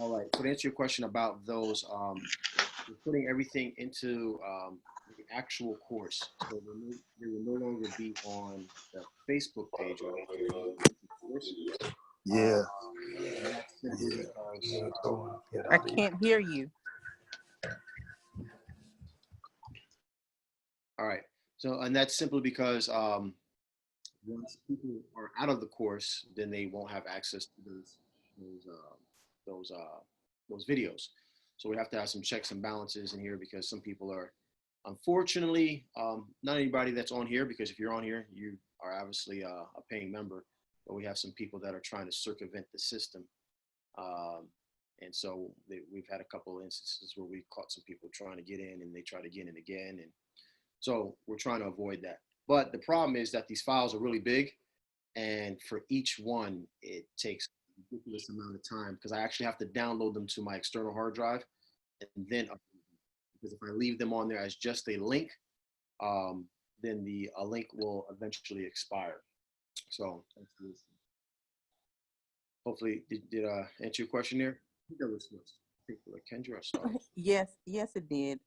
All right. So to answer your question about those, we're putting everything into the actual course. So they will no longer be on the Facebook page or the course. Yeah. And that's simply because I can't hear you. all right. So, and that's simply because once people are out of the course, then they won't have access to those videos. So we have to have some checks and balances in here because some people are, unfortunately, not anybody that's on here, because if you're on here, you are obviously a paying member, but we have some people that are trying to circumvent the system. And so we've had a couple of instances where we caught some people trying to get in and they try to get in again. And so we're trying to avoid that. But the problem is that these files are really big, and for each one, it takes a ridiculous amount of time because I actually have to download them to my external hard drive and then upload them. Because if I leave them on there as just a link, then the link will eventually expire. So that's the issue. Hopefully, did answer your question there? I think that was like Kendra or something. Yes, it did.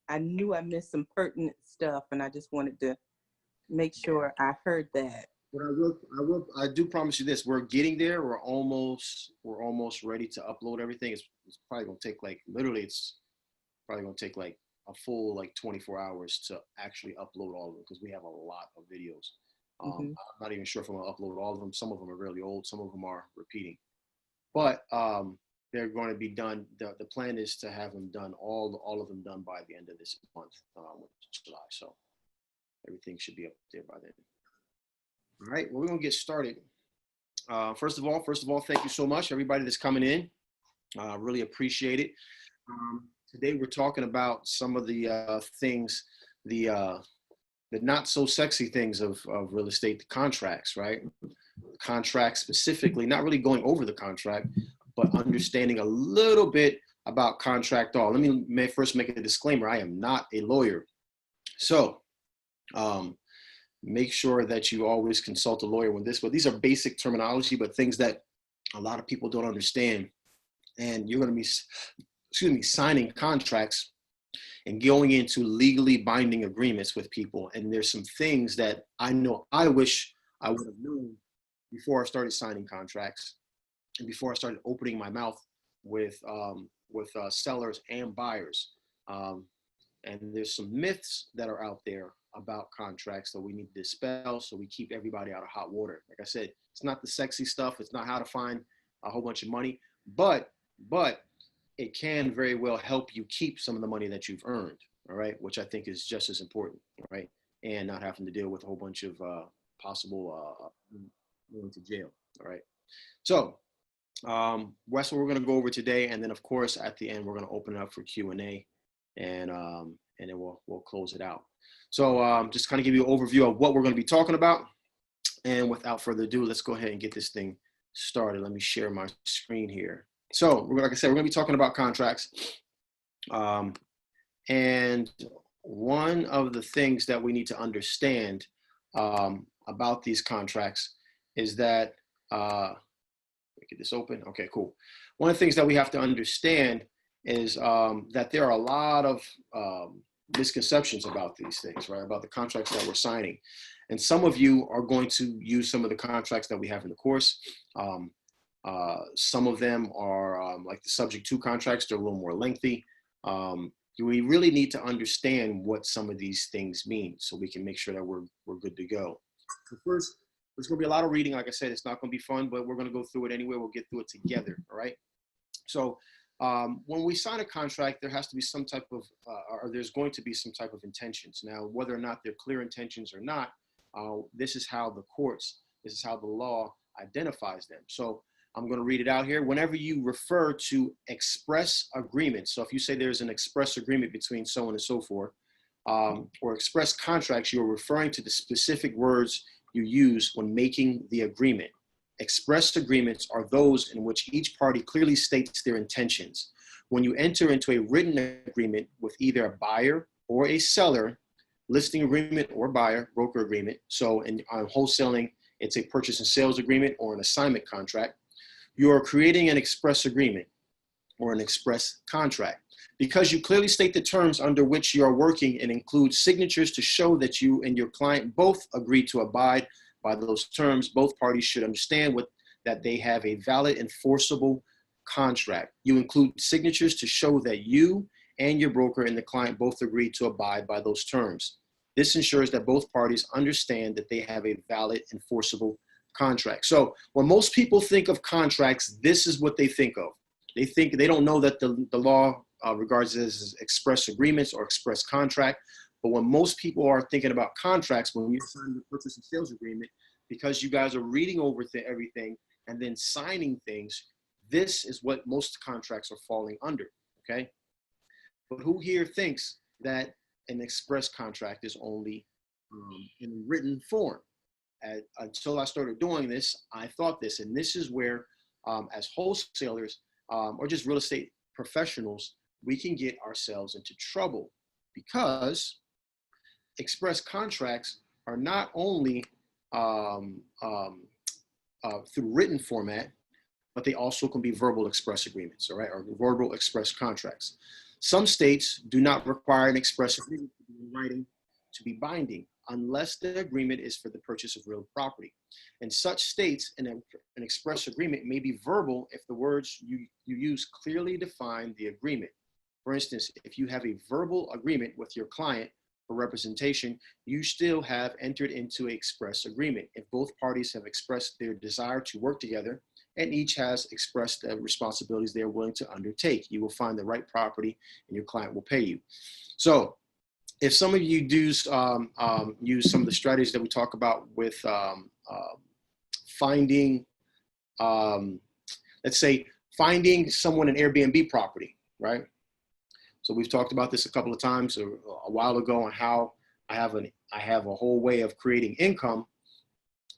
I knew I missed some pertinent stuff, and I just wanted to make sure I heard that. But I do promise you this: we're getting there. We're almost ready to upload everything. It's probably gonna take it's probably gonna take like a full 24 hours to actually upload all of them because we have a lot of videos. I'm not even sure if I'm gonna upload all of them. Some of them are really old. Some of them are repeating, but they're going to be done. The plan is to have them done, all of them done by the end of this month, which is July. So everything should be up there by then. All right, well, we're going to get started. First of all, thank you so much, everybody that's coming in. Really appreciate it. Today we're talking about some of the things, the not so sexy things of real estate, the contracts, right? Contracts specifically, not really going over the contract, but understanding a little bit about contract law. Let me first make a disclaimer. I am not a lawyer. So make sure that you always consult a lawyer with this, but these are basic terminology, but things that a lot of people don't understand. And you're going to be, signing contracts and going into legally binding agreements with people. And there's some things that I know I wish I would have known before I started signing contracts and before I started opening my mouth with sellers and buyers. And there's some myths that are out there about contracts that we need to dispel so we keep everybody out of hot water. Like I said, it's not the sexy stuff. It's not how to find a whole bunch of money, but it can very well help you keep some of the money that you've earned, all right? Which I think is just as important, right? And not having to deal with a whole bunch of possible going to jail, all right? So that's what we're gonna go over today. And then of course, at the end, we're gonna open it up for Q&A and then we'll close it out. So just kind of give you an overview of what we're gonna be talking about. And without further ado, let's go ahead and get this thing started. Let me share my screen here. So like I said, we're gonna be talking about contracts. And one of the things that we need to understand about these contracts is that, get this open. Okay, cool. One of the things that we have to understand is that there are a lot of misconceptions about these things, right? About the contracts that we're signing. And some of you are going to use some of the contracts that we have in the course. Some of them are like the subject to contracts. They're a little more lengthy. We really need to understand what some of these things mean so we can make sure that we're good to go. So first, there's going to be a lot of reading. Like I said, it's not going to be fun, but we're going to go through it anyway. We'll get through it together, all right? So when we sign a contract, there has to be some type of, or there's going to be some type of intentions. Now, whether or not they're clear intentions or not, this is how this is how the law identifies them. So I'm going to read it out here. Whenever you refer to express agreements, so if you say there's an express agreement between so on and so forth, or express contracts, you're referring to the specific words you use when making the agreement. Express agreements are those in which each party clearly states their intentions. When you enter into a written agreement with either a buyer or a seller, listing agreement or buyer, broker agreement. So on wholesaling, it's a purchase and sales agreement or an assignment contract. You are creating an express agreement or an express contract because you clearly state the terms under which you are working and include signatures to show that you and your client both agree to abide by those terms. Both parties should understand that they have a valid enforceable contract. You include signatures to show that you and your broker and the client both agree to abide by those terms. This ensures that both parties understand that they have a valid enforceable contract. So when most people think of contracts, this is what they think of. They don't know that the law regards it as express agreements or express contract. But when most people are thinking about contracts, when you sign the purchase and sales agreement, because you guys are reading over everything and then signing things, this is what most contracts are falling under, okay? But who here thinks that an express contract is only in written form? Until I started doing this, I thought this, and this is where, as wholesalers or just real estate professionals, we can get ourselves into trouble, because express contracts are not only through written format, but they also can be verbal express agreements, all right, or verbal express contracts. Some states do not require an express agreement to be in writing to be binding unless the agreement is for the purchase of real property. In such states, an express agreement may be verbal if the words you use clearly define the agreement. For instance, if you have a verbal agreement with your client for representation, you still have entered into an express agreement if both parties have expressed their desire to work together and each has expressed the responsibilities they are willing to undertake. You will find the right property and your client will pay you. So if some of you do use some of the strategies that we talk about with finding, let's say, finding someone an Airbnb property, right? So we've talked about this a couple of times a while ago on how I have a whole way of creating income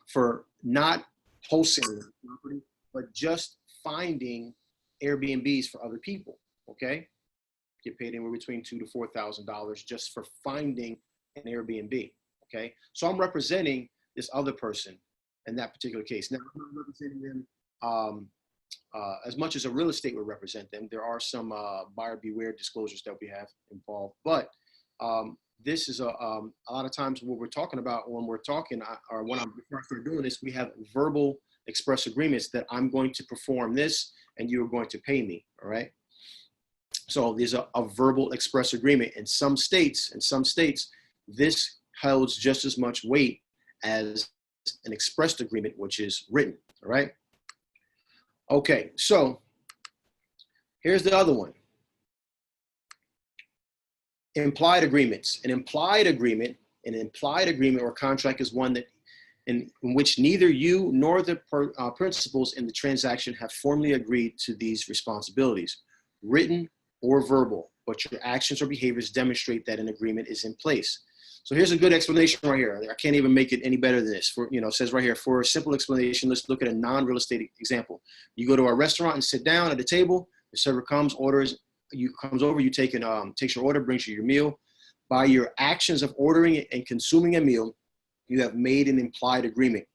for not wholesaling property, but just finding Airbnbs for other people, okay? Get paid anywhere between $2,000 to $4,000 just for finding an Airbnb, okay? So I'm representing this other person in that particular case. Now, I'm not representing them as much as a real estate would represent them. There are some buyer beware disclosures that we have involved, but this is a lot of times what we're talking about when we're talking, or when I'm doing this, we have verbal express agreements that I'm going to perform this and you're going to pay me, all right? So there's a verbal express agreement. In some states, this holds just as much weight as an expressed agreement, which is written, all right? Okay, so here's the other one. Implied agreements. An implied agreement or contract is one that in which neither you nor the principals in the transaction have formally agreed to these responsibilities, written or verbal, but your actions or behaviors demonstrate that an agreement is in place. So here's a good explanation right here. I can't even make it any better than this. It says right here, for a simple explanation, let's look at a non-real estate example. You go to a restaurant and sit down at a table. The server comes over, you takes your order, brings you your meal. By your actions of ordering and consuming a meal, you have made an implied agreement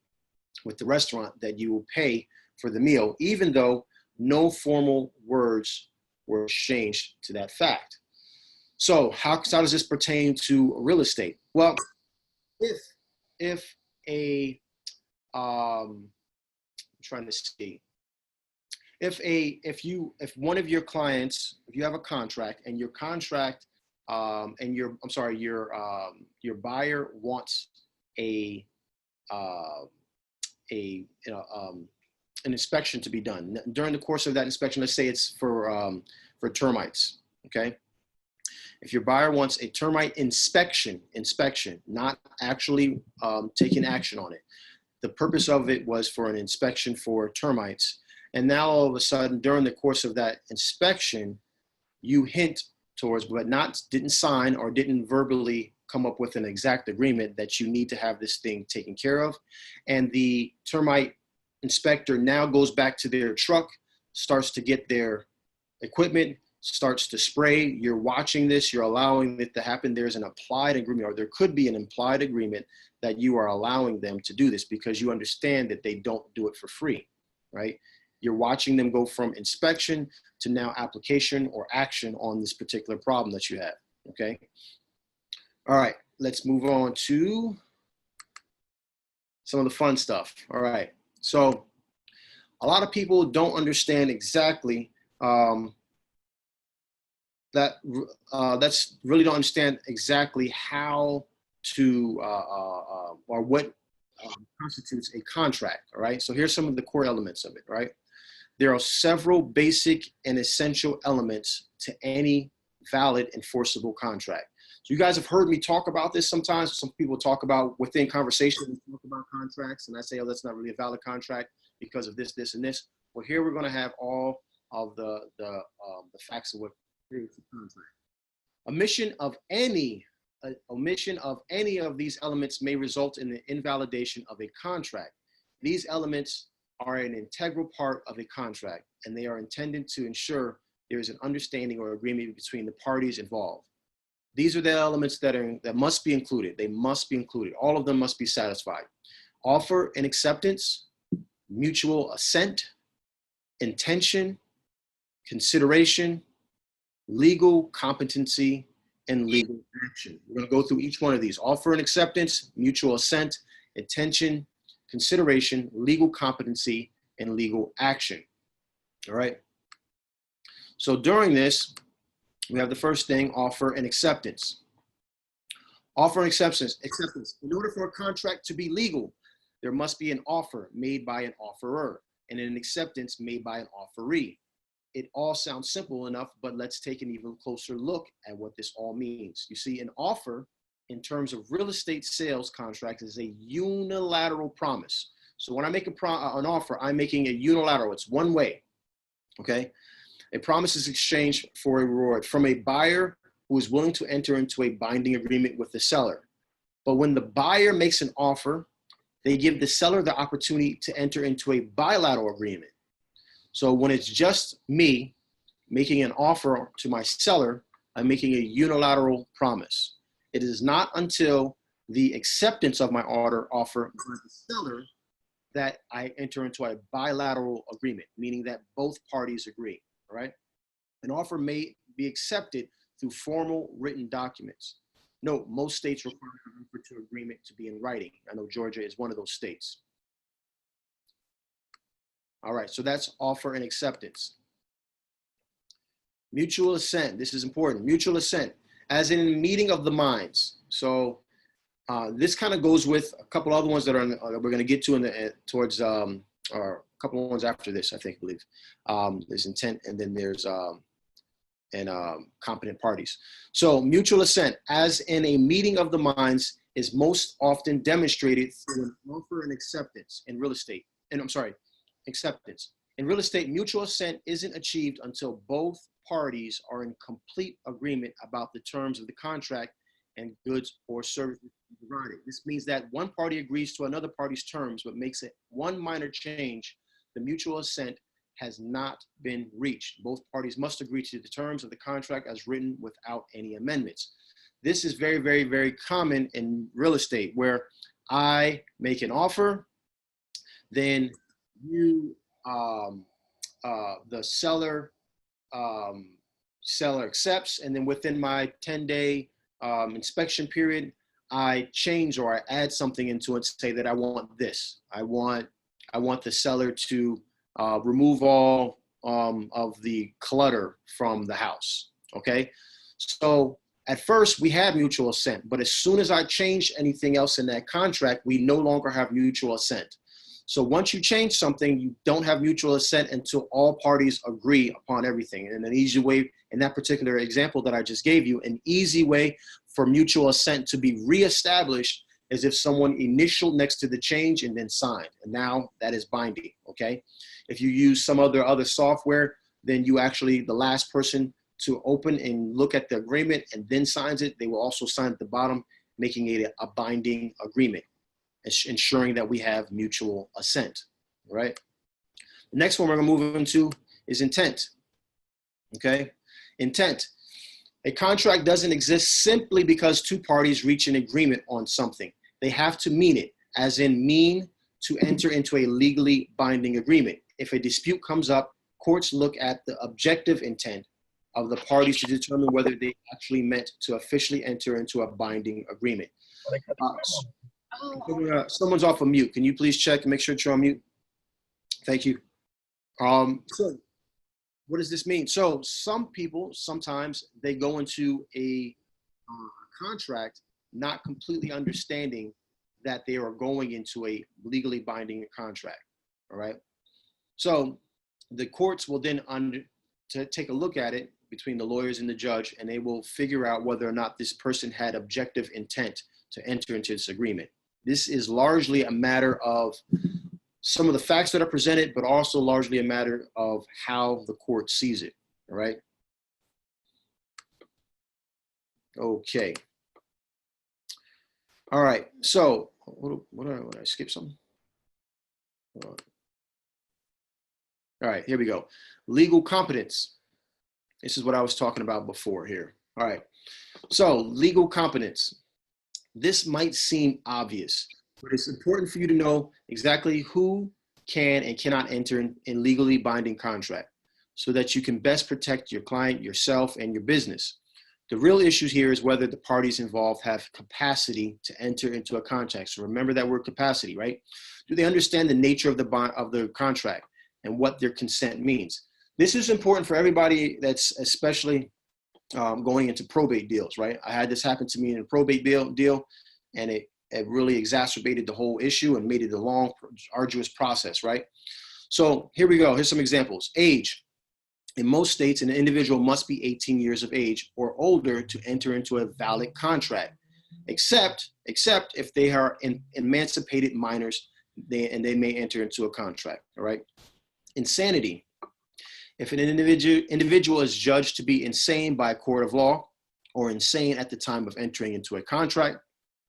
with the restaurant that you will pay for the meal, even though no formal words were exchanged to that fact. So how does this pertain to real estate? Well, if I'm trying to see, if one of your clients, if you have a contract and your contract and your buyer wants an inspection to be done during the course of that inspection, let's say it's for termites, okay? If your buyer wants a termite inspection, not actually taking action on it. The purpose of it was for an inspection for termites. And now all of a sudden, during the course of that inspection, you hint towards, but didn't sign or didn't verbally come up with an exact agreement that you need to have this thing taken care of. And the termite inspector now goes back to their truck, starts to get their equipment, starts to spray. You're watching this, you're allowing it to happen. There's an implied agreement, or there could be an implied agreement that you are allowing them to do this because you understand that they don't do it for free, right? You're watching them go from inspection to now application or action on this particular problem that you have, okay? All right, let's move on to some of the fun stuff. All right, so a lot of people don't understand exactly that's really don't understand exactly how to or what constitutes a contract. All right, so here's some of the core elements of it. Right, there are several basic and essential elements to any valid enforceable contract. So you guys have heard me talk about this sometimes. Some people talk about within conversation, we talk about contracts, and I say, oh, that's not really a valid contract because of this, this, and this. Well, here we're going to have all of the facts of what creates a contract. Omission of any of these elements may result in the invalidation of a contract. These elements are an integral part of a contract, and they are intended to ensure there is an understanding or agreement between the parties involved. These are the elements that must be included. They must be included. All of them must be satisfied. Offer and acceptance, mutual assent, intention, consideration, legal competency, and legal action. We're going to go through each one of these. Offer and acceptance, mutual assent, intention, consideration, legal competency, and legal action. All right. So during this, we have the first thing, offer and acceptance. Offer and acceptance. In order for a contract to be legal, there must be an offer made by an offerer and an acceptance made by an offeree. It all sounds simple enough, but let's take an even closer look at what this all means. You see, an offer in terms of real estate sales contract is a unilateral promise. So when I make an offer, I'm making a unilateral, it's one way, okay? A promise is exchanged for a reward from a buyer who is willing to enter into a binding agreement with the seller. But when the buyer makes an offer, they give the seller the opportunity to enter into a bilateral agreement. So when it's just me making an offer to my seller, I'm making a unilateral promise. It is not until the acceptance of my offer by the seller that I enter into a bilateral agreement, meaning that both parties agree, all right? An offer may be accepted through formal written documents. Note, most states require an offer to agreement to be in writing. I know Georgia is one of those states. All right, so that's offer and acceptance. Mutual assent, this is important. Mutual assent, as in a meeting of the minds. So this kind of goes with a couple other ones that we're going to get to towards or a couple of ones after this, I believe. There's intent, and then there's competent parties. So mutual assent, as in a meeting of the minds, is most often demonstrated through an offer and acceptance in real estate. Acceptance. In real estate, mutual assent isn't achieved until both parties are in complete agreement about the terms of the contract and goods or services provided. This means that one party agrees to another party's terms, but makes it one minor change. The mutual assent has not been reached. Both parties must agree to the terms of the contract as written without any amendments. This is very, very, very common in real estate, where I make an offer, then you, the seller accepts, and then within my 10-day inspection period, I change or I add something into it, say that I want this. I want the seller to remove all of the clutter from the house, okay? So at first we had mutual assent, but as soon as I change anything else in that contract, we no longer have mutual assent. So once you change something, you don't have mutual assent until all parties agree upon everything. And an easy way, in that particular example that I just gave you, an easy way for mutual assent to be reestablished is if someone initialed next to the change and then signed. And now that is binding, okay? If you use some other software, then you actually, the last person to open and look at the agreement and then signs it, they will also sign at the bottom, making it a binding agreement, ensuring that we have mutual assent, right? The next one we're gonna move into is intent, okay? Intent. A contract doesn't exist simply because two parties reach an agreement on something. They have to mean it, as in mean to enter into a legally binding agreement. if a dispute comes up, courts look at the objective intent of the parties to determine whether they actually meant to officially enter into a binding agreement. Someone's off of mute. Can you please check and make sure you're on mute? Thank you. So what does this mean? So some people, sometimes they go into a contract not completely understanding that they are going into a legally binding contract, all right? So the courts will then to take a look at it between the lawyers and the judge, and they will figure out whether or not this person had objective intent to enter into this agreement. This is largely a matter of some of the facts that are presented, but also largely a matter of how the court sees it, all right? Okay. All right, so what did I skip something? All right, here we go. Legal competence. This is what I was talking about before here. All right, so legal competence. This might seem obvious, but it's important for you to know exactly who can and cannot enter in legally binding contract so that you can best protect your client, yourself, and your business. The real issue here is whether the parties involved have capacity to enter into a contract. So remember that word capacity, right? Do they understand the nature of the contract and what their consent means? This is important for everybody that's especially going into probate deals, right? I had this happen to me in a probate deal, and it really exacerbated the whole issue and made it a long, arduous process, right? So here we go. Here's some examples. Age. In most states, an individual must be 18 years of age or older to enter into a valid contract, except if they are emancipated minors, and they may enter into a contract, all right? Insanity. If an individual is judged to be insane by a court of law or insane at the time of entering into a contract,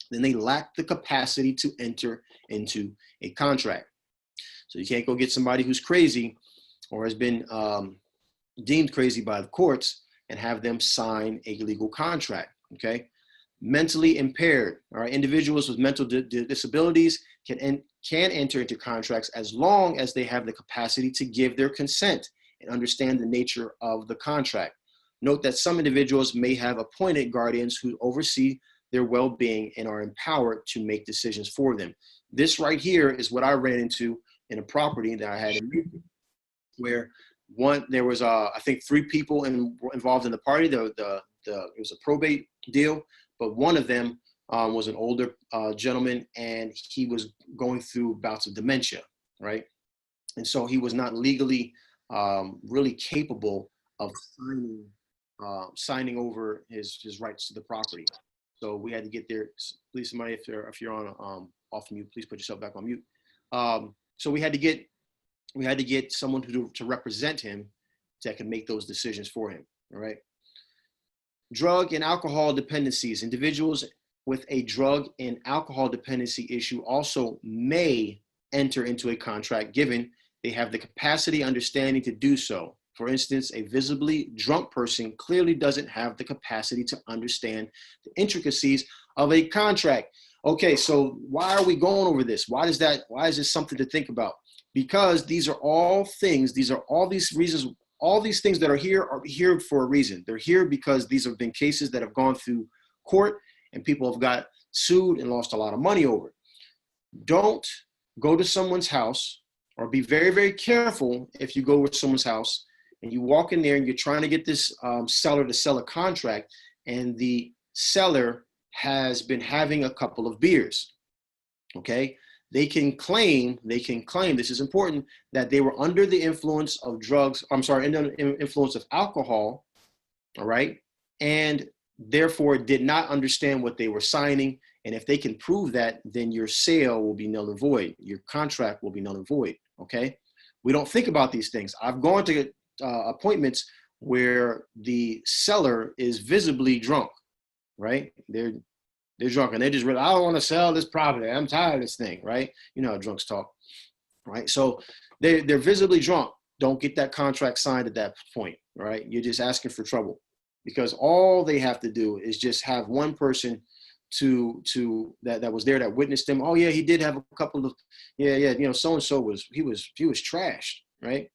then they lack the capacity to enter into a contract. So you can't go get somebody who's crazy or has been deemed crazy by the courts and have them sign a legal contract, okay? Mentally impaired, all right? Individuals with mental disabilities can enter into contracts as long as they have the capacity to give their consent and understand the nature of the contract. Note that some individuals may have appointed guardians who oversee their well-being and are empowered to make decisions for them. This right here is what I ran into in a property that I had in Newton, where there was I think 3 people involved in the party. It was a probate deal, but one of them was an older gentleman, and he was going through bouts of dementia, right? And so he was not legally really capable of signing over his rights to the property. So we had to get there. Please, somebody, if you're on off mute, please put yourself back on mute. So we had to get someone to represent him that can make those decisions for him. All right. Drug and alcohol dependencies. Individuals with a drug and alcohol dependency issue also may enter into a contract given they have the capacity, understanding to do so. For instance, a visibly drunk person clearly doesn't have the capacity to understand the intricacies of a contract. Okay, so why are we going over this? Why is this something to think about? Because these are all things, all these reasons, all these things that are here for a reason. They're here because these have been cases that have gone through court and people have got sued and lost a lot of money over it. Don't go to someone's house, or be very, very careful if you go to someone's house and you walk in there and you're trying to get this seller to sell a contract, and the seller has been having a couple of beers, okay? They can claim, this is important, that they were under the influence of drugs, under the influence of alcohol, all right? And therefore did not understand what they were signing. And if they can prove that, then your sale will be null and void. Your contract will be null and void, okay? We don't think about these things. I've gone to appointments where the seller is visibly drunk, right? They're drunk and they just realize, I don't want to sell this property. I'm tired of this thing, right? You know how drunks talk, right? So they're visibly drunk. Don't get that contract signed at that point, right? You're just asking for trouble, because all they have to do is just have one person that was there that witnessed them. Oh yeah, he did have a couple of, you know, so-and-so was trashed. right?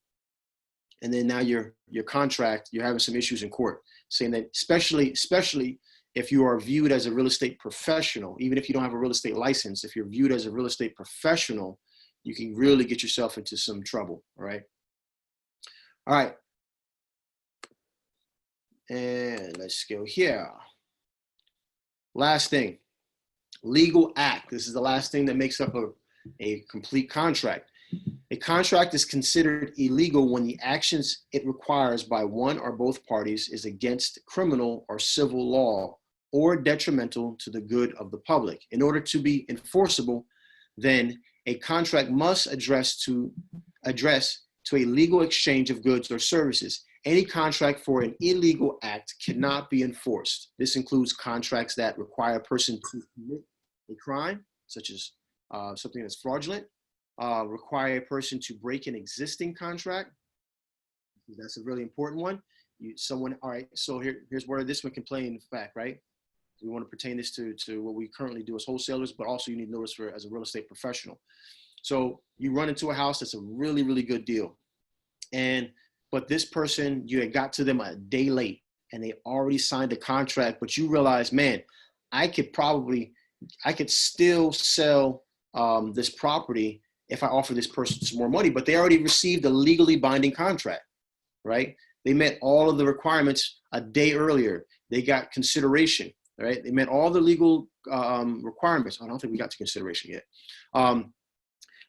And then now your contract, you're having some issues in court, saying that especially if you are viewed as a real estate professional, even if you don't have a real estate license, if you're viewed as a real estate professional, you can really get yourself into some trouble. All right. All right. And let's go here. Last thing, legal act. This is the last thing that makes up a complete contract. A contract is considered illegal when the actions it requires by one or both parties is against criminal or civil law or detrimental to the good of the public. In order to be enforceable, then a contract must address to a legal exchange of goods or services. Any contract for an illegal act cannot be enforced. This includes contracts that require a person to commit a crime, such as something that's fraudulent, require a person to break an existing contract. That's a really important one. All right, so here's where this one can play in fact, right? We want to pertain this to what we currently do as wholesalers, but also you need to know this as a real estate professional. So you run into a house that's a really, really good deal. But this person, you had got to them a day late and they already signed a contract, but you realize, man, I could still sell this property if I offer this person some more money, but they already received a legally binding contract, right? They met all of the requirements a day earlier. They got consideration, right? They met all the legal requirements. I don't think we got to consideration yet.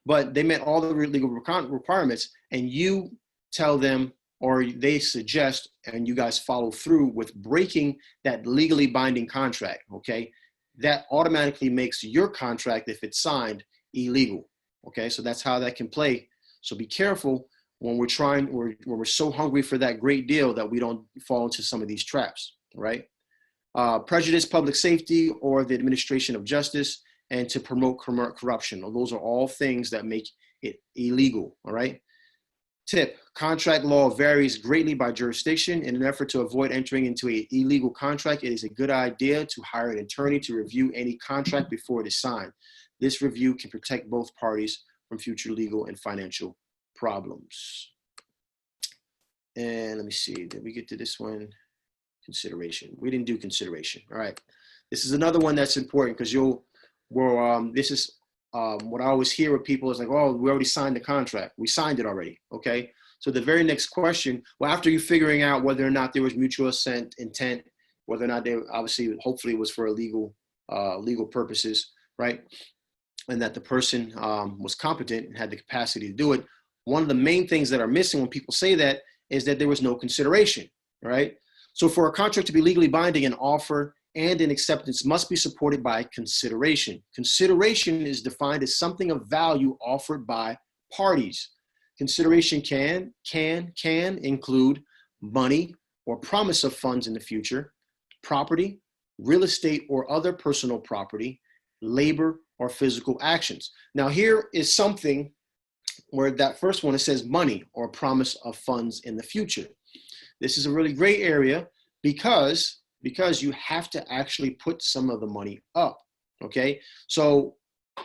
But they met all the legal requirements, and you tell them, or they suggest, and you guys follow through with breaking that legally binding contract, okay? That automatically makes your contract, if it's signed, illegal, okay? So that's how that can play. So be careful when we're so hungry for that great deal that we don't fall into some of these traps, right? Prejudice public safety or the administration of justice, and to promote corruption. Those are all things that make it illegal, all right? Tip, contract law varies greatly by jurisdiction. In an effort to avoid entering into an illegal contract, it is a good idea to hire an attorney to review any contract before it is signed. This review can protect both parties from future legal and financial problems. And let me see, did we get to this one? Consideration. We didn't do consideration. All right. This is another one that's important because this is what I always hear with people is like, oh, we already signed the contract. We signed it already. Okay. So the very next question, well, after you figuring out whether or not there was mutual assent, intent, whether or not they obviously, hopefully it was for legal purposes, right? And that the person was competent and had the capacity to do it. One of the main things that are missing when people say that is that there was no consideration, right? So for a contract to be legally binding, an offer and an acceptance must be supported by consideration. Consideration is defined as something of value offered by parties. Consideration can include money or promise of funds in the future, property, real estate or other personal property, labor or physical actions. Now here is something where that first one, it says money or promise of funds in the future. This is a really great area because you have to actually put some of the money up, okay? So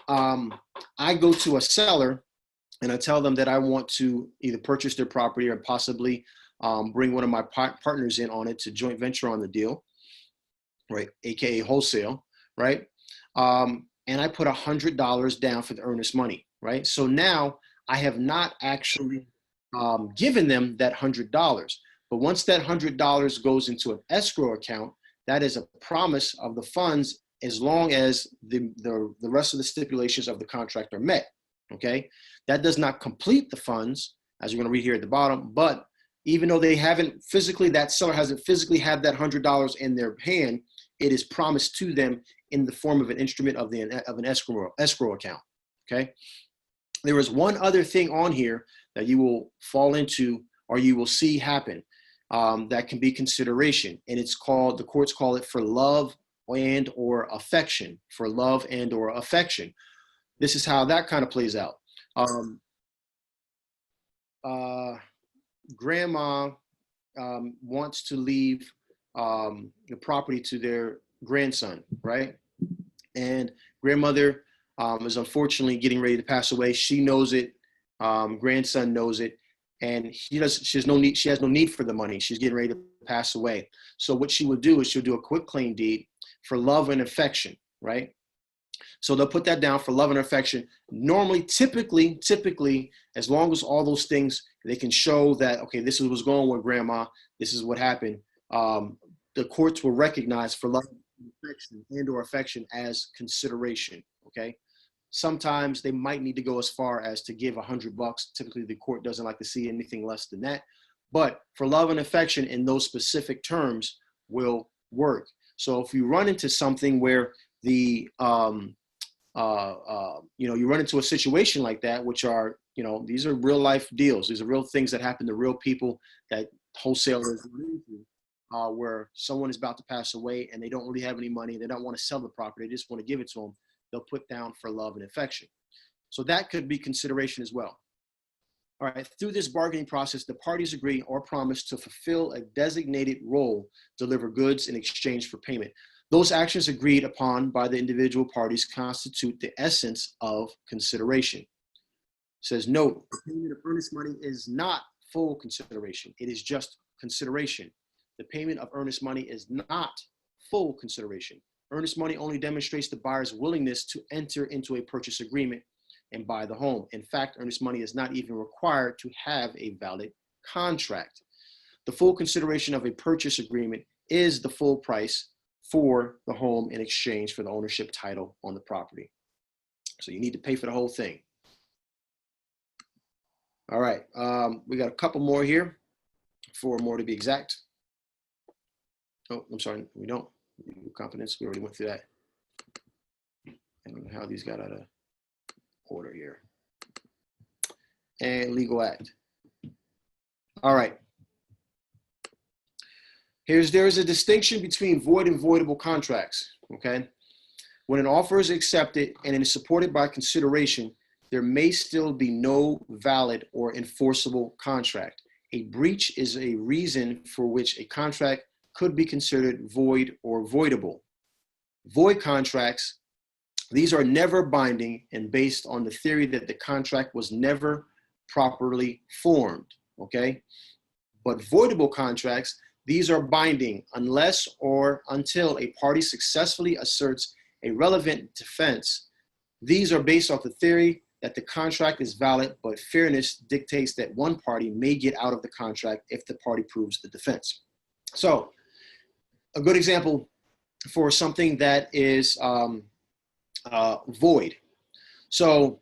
I go to a seller and I tell them that I want to either purchase their property or possibly bring one of my partners in on it to joint venture on the deal, right? A.k.a. Wholesale, right? And I put $100 down for the earnest money, right? So now I have not actually given them that $100. But once that $100 goes into an escrow account, that is a promise of the funds as long as the rest of the stipulations of the contract are met, okay? That does not complete the funds, as you're gonna read here at the bottom, but even though they haven't physically, that seller hasn't physically had that $100 in their hand, it is promised to them in the form of an instrument of an escrow account, okay? There is one other thing on here that you will fall into or you will see happen. That can be consideration, and it's called, the courts call it for love and or affection, for love and or affection. This is how that kind of plays out. Grandma wants to leave the property to their grandson, right? And grandmother is unfortunately getting ready to pass away. She knows it. Grandson knows it. and she has no need for the money. She's getting ready to pass away. So what she would do is she'll do a quitclaim deed for love and affection, right? So they'll put that down for love and affection. Normally, typically, as long as all those things, they can show that, okay, this is what's going on with grandma, this is what happened, the courts will recognize for love and or affection as consideration, okay? Sometimes they might need to go as far as to give $100. Typically, the court doesn't like to see anything less than that. But for love and affection in those specific terms will work. So if you run into something where the, you run into a situation like that, which are, these are real life deals. These are real things that happen to real people that wholesalers run into, where someone is about to pass away and they don't really have any money. They don't want to sell the property. They just want to give it to them. They'll put down for love and affection. So that could be consideration as well. All right, through this bargaining process, the parties agree or promise to fulfill a designated role, deliver goods in exchange for payment. Those actions agreed upon by the individual parties constitute the essence of consideration. It says, note, the payment of earnest money is not full consideration. It is just consideration. The payment of earnest money is not full consideration. Earnest money only demonstrates the buyer's willingness to enter into a purchase agreement and buy the home. In fact, earnest money is not even required to have a valid contract. The full consideration of a purchase agreement is the full price for the home in exchange for the ownership title on the property. So you need to pay for the whole thing. All right, we got a couple more here, 4 more to be exact. Oh, I'm sorry, we don't. Competence, we already went through that. I don't know how these got out of order here. And legal act. All right. There is a distinction between void and voidable contracts, okay? When an offer is accepted and it is supported by consideration, there may still be no valid or enforceable contract. A breach is a reason for which a contract could be considered void or voidable. Void contracts, these are never binding and based on the theory that the contract was never properly formed, okay? But voidable contracts, these are binding unless or until a party successfully asserts a relevant defense. These are based off the theory that the contract is valid, but fairness dictates that one party may get out of the contract if the party proves the defense. So, a good example for something that is void. So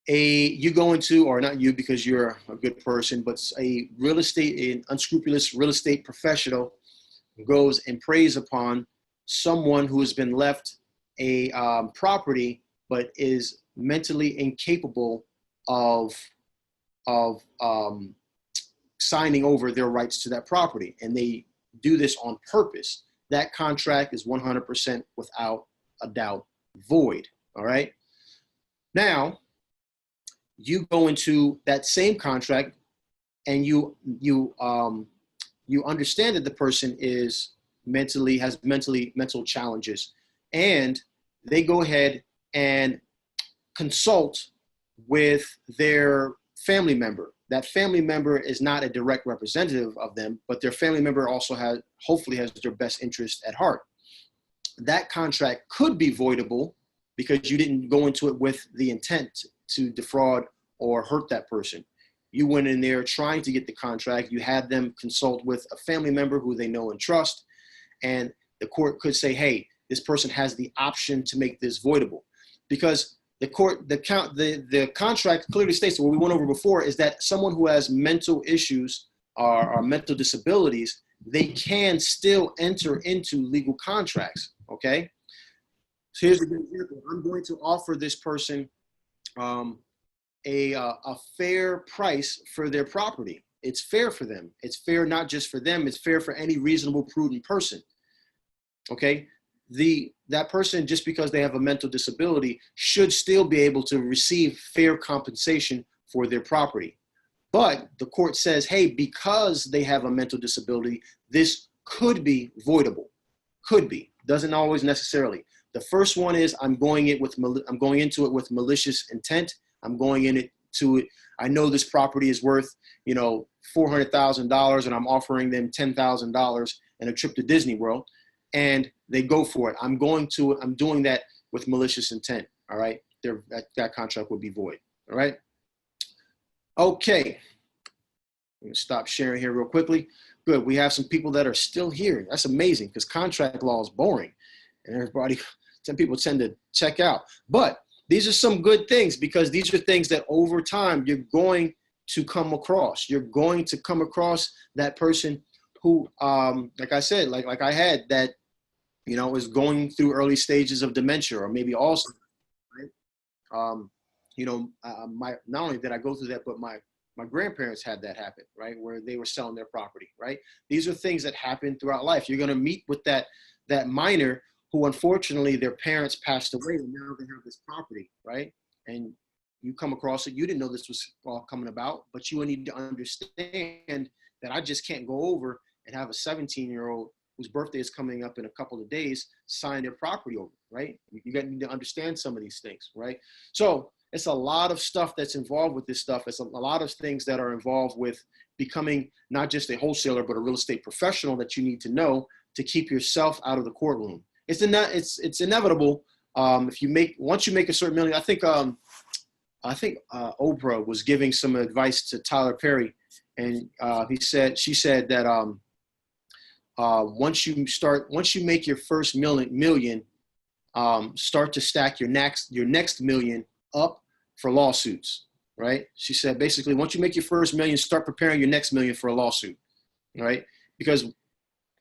you go into, or not you because you're a good person, but an unscrupulous real estate professional goes and preys upon someone who has been left a property but is mentally incapable of signing over their rights to that property, and they do this on purpose. That contract is 100% without a doubt void. All right. Now, you go into that same contract and you understand that the person has mental challenges, and they go ahead and consult with their family member. That family member is not a direct representative of them, but their family member also hopefully has their best interest at heart. That contract could be voidable because you didn't go into it with the intent to defraud or hurt that person. You went in there trying to get the contract. You had them consult with a family member who they know and trust, and the court could say, hey, this person has the option to make this voidable, because the contract clearly states, what we went over before, is that someone who has mental issues or mental disabilities, they can still enter into legal contracts, okay? So here's a good example. I'm going to offer this person a fair price for their property. It's fair for them. It's fair not just for them, it's fair for any reasonable, prudent person, okay? That person, just because they have a mental disability, should still be able to receive fair compensation for their property. But the court says, hey, because they have a mental disability, this could be voidable. Could be. Doesn't always necessarily. The first one is I'm going into it with malicious intent. I'm going into it I know this property is worth, you know, $400,000 and I'm offering them $10,000 and a trip to Disney World, and they go for it. I'm doing that with malicious intent. All right. That contract would be void. All right. Okay. I'm going to stop sharing here real quickly. Good. We have some people that are still here. That's amazing because contract law is boring and some people tend to check out. But these are some good things because these are things that over time you're going to come across. You're going to come across that person who, like I said, like I had that, you know, is going through early stages of dementia or maybe also, right? You know, not only did I go through that, but my grandparents had that happen, right? Where they were selling their property, right? These are things that happen throughout life. You're going to meet with that minor who, unfortunately, their parents passed away and now they have this property, right? And you come across it. You didn't know this was all coming about, but you need to understand that I just can't go over and have a 17-year-old whose birthday is coming up in a couple of days sign their property over, right? You need to understand some of these things, right? So it's a lot of stuff that's involved with this stuff. It's a lot of things that are involved with becoming not just a wholesaler, but a real estate professional that you need to know to keep yourself out of the courtroom. It's inevitable. Once you make a certain million, I think Oprah was giving some advice to Tyler Perry, and she said that once you make your first million, start to stack your next million up for lawsuits, right? She said basically once you make your first million, start preparing your next million for a lawsuit, right? Because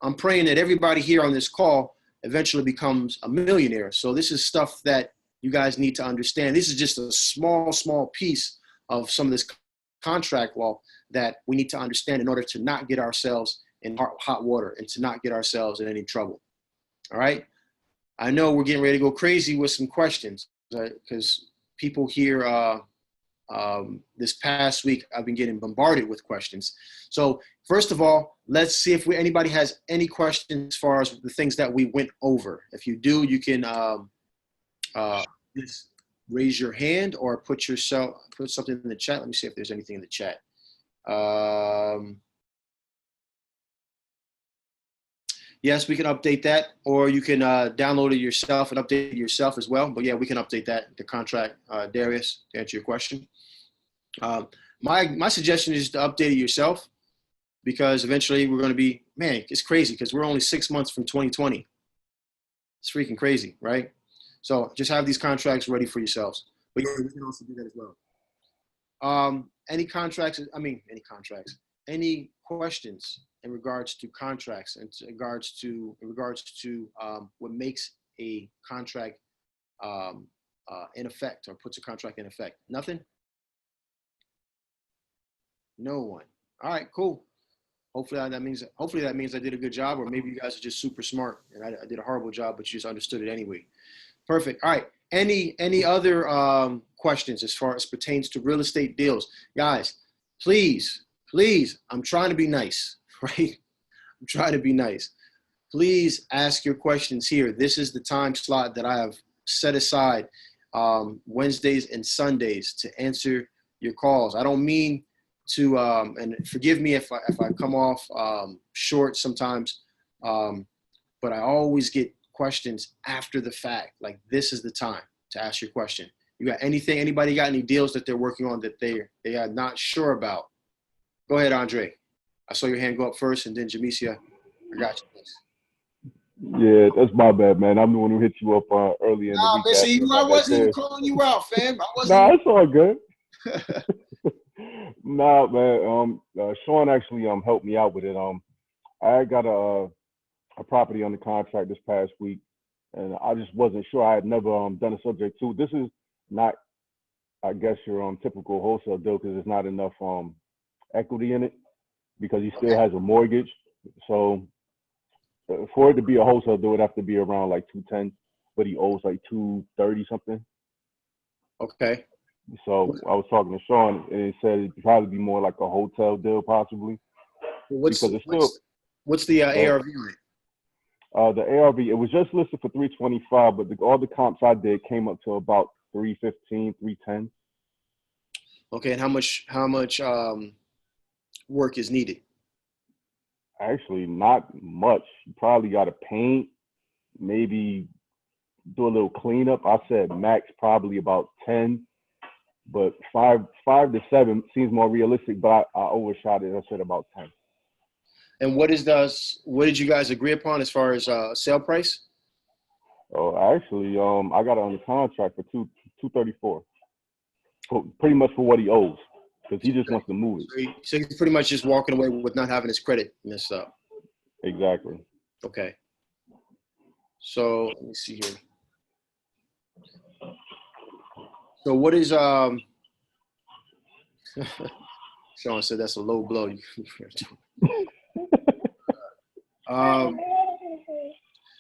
I'm praying that everybody here on this call eventually becomes a millionaire. So this is stuff that you guys need to understand. This is just a small piece of some of this contract law that we need to understand in order to not get ourselves in hot water and to not get ourselves in any trouble. All right. I know we're getting ready to go crazy with some questions because people here this past week, I've been getting bombarded with questions. So first of all, let's see if anybody has any questions as far as the things that we went over. If you do, you can just raise your hand or put something in the chat. Let me see if there's anything in the chat. Yes, we can update that, or you can download it yourself and update it yourself as well. But yeah, we can update that, the contract, Darius, to answer your question. My suggestion is to update it yourself because eventually we're going to be, man, it's crazy because we're only 6 months from 2020. It's freaking crazy, right? So just have these contracts ready for yourselves. But yeah, we can also do that as well. Any questions in regards to contracts and in regards to what makes a contract in effect or puts a contract in effect? Nothing? No one. All right, cool. Hopefully that means I did a good job, or maybe you guys are just super smart and I did a horrible job, but you just understood it anyway. Perfect. All right. Any other questions as far as pertains to real estate deals? Guys, please, I'm trying to be nice, right? I'm trying to be nice. Please ask your questions here. This is the time slot that I have set aside Wednesdays and Sundays to answer your calls. I don't mean to, and forgive me if I come off short sometimes, but I always get questions after the fact. Like, this is the time to ask your question. You got anything? Anybody got any deals that they're working on that they are not sure about? Go ahead, Andre. I saw your hand go up first, and then Jamesia, I got you. Yeah, that's my bad, man. I'm the one who hit you up early in the week. Man, see, I wasn't even calling you out, fam. Nah, it's all good. Nah, man. Sean actually helped me out with it. I got a property under contract this past week, and I just wasn't sure. I had never done a subject to. This is not, I guess, your typical wholesale deal because there's not enough equity in it because he still has a mortgage. So for it to be a wholesale deal, it would have to be around like 210, but he owes like 230 something. Okay. So I was talking to Sean, and he said it'd probably be more like a hotel deal, possibly. What's the ARV rate? The ARV, it was just listed for 325, but all the comps I did came up to about 315, 310. Okay, and how much work is needed? Actually, not much. You probably got to paint, maybe do a little cleanup. I said max probably about 10, but five to seven seems more realistic. But I overshot it. I said about 10. And what did you guys agree upon as far as sale price? Oh, actually, I got it on the contract for 234, pretty much for what he owes, because he just wants to move it. So he's pretty much just walking away with not having his credit messed up. Exactly. Okay. So let me see here. So what is Sean said that's a low blow.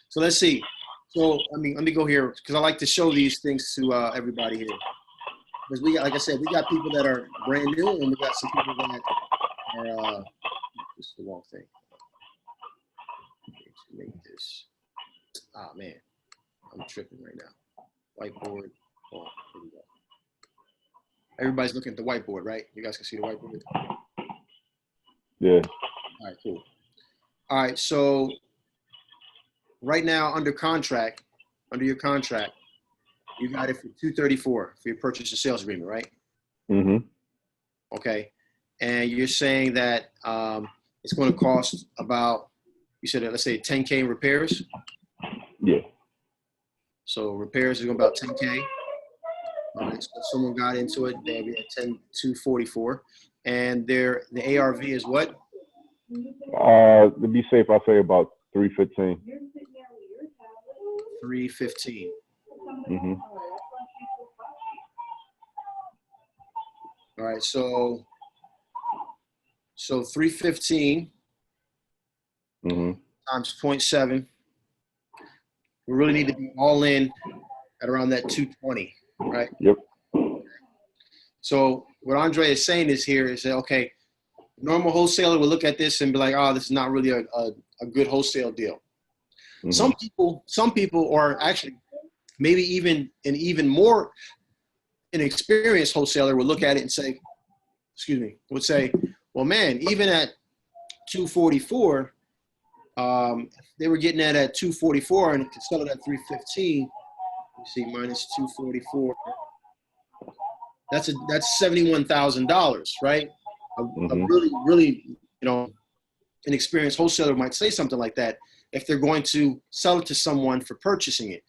So let's see. So let me go here because I like to show these things to everybody here. Because we got, like I said, we got people that are brand new and we got some people that are this is the wrong thing. Make this. Ah man, I'm tripping right now. Whiteboard. Oh, here we go. Everybody's looking at the whiteboard, right? You guys can see the whiteboard. Yeah. All right, cool. All right, so right now under your contract, you got it for 234 for your purchase and sales agreement, right? Mm-hmm. Okay, and you're saying that it's going to cost about, you said, let's say 10K in repairs. Yeah. So repairs is going to be about 10K. So if someone got into it, they'll be at 244, and the ARV is what? To be safe, I say about 315. 315. Mm-hmm. All right, so 315 Mm-hmm. times 0.7. We really need to be all in at around that 220, right? Yep. So what Andre is saying is that, okay, normal wholesaler will look at this and be like, oh, this is not really a good wholesale deal. Mm-hmm. Some people, or actually maybe even more inexperienced wholesaler would look at it and say, would say, well, man, even at 244, they were getting that at 244 and could sell it at 315. You see, minus 244. That's $71,000, right? A really, inexperienced wholesaler might say something like that if they're going to sell it to someone for purchasing it.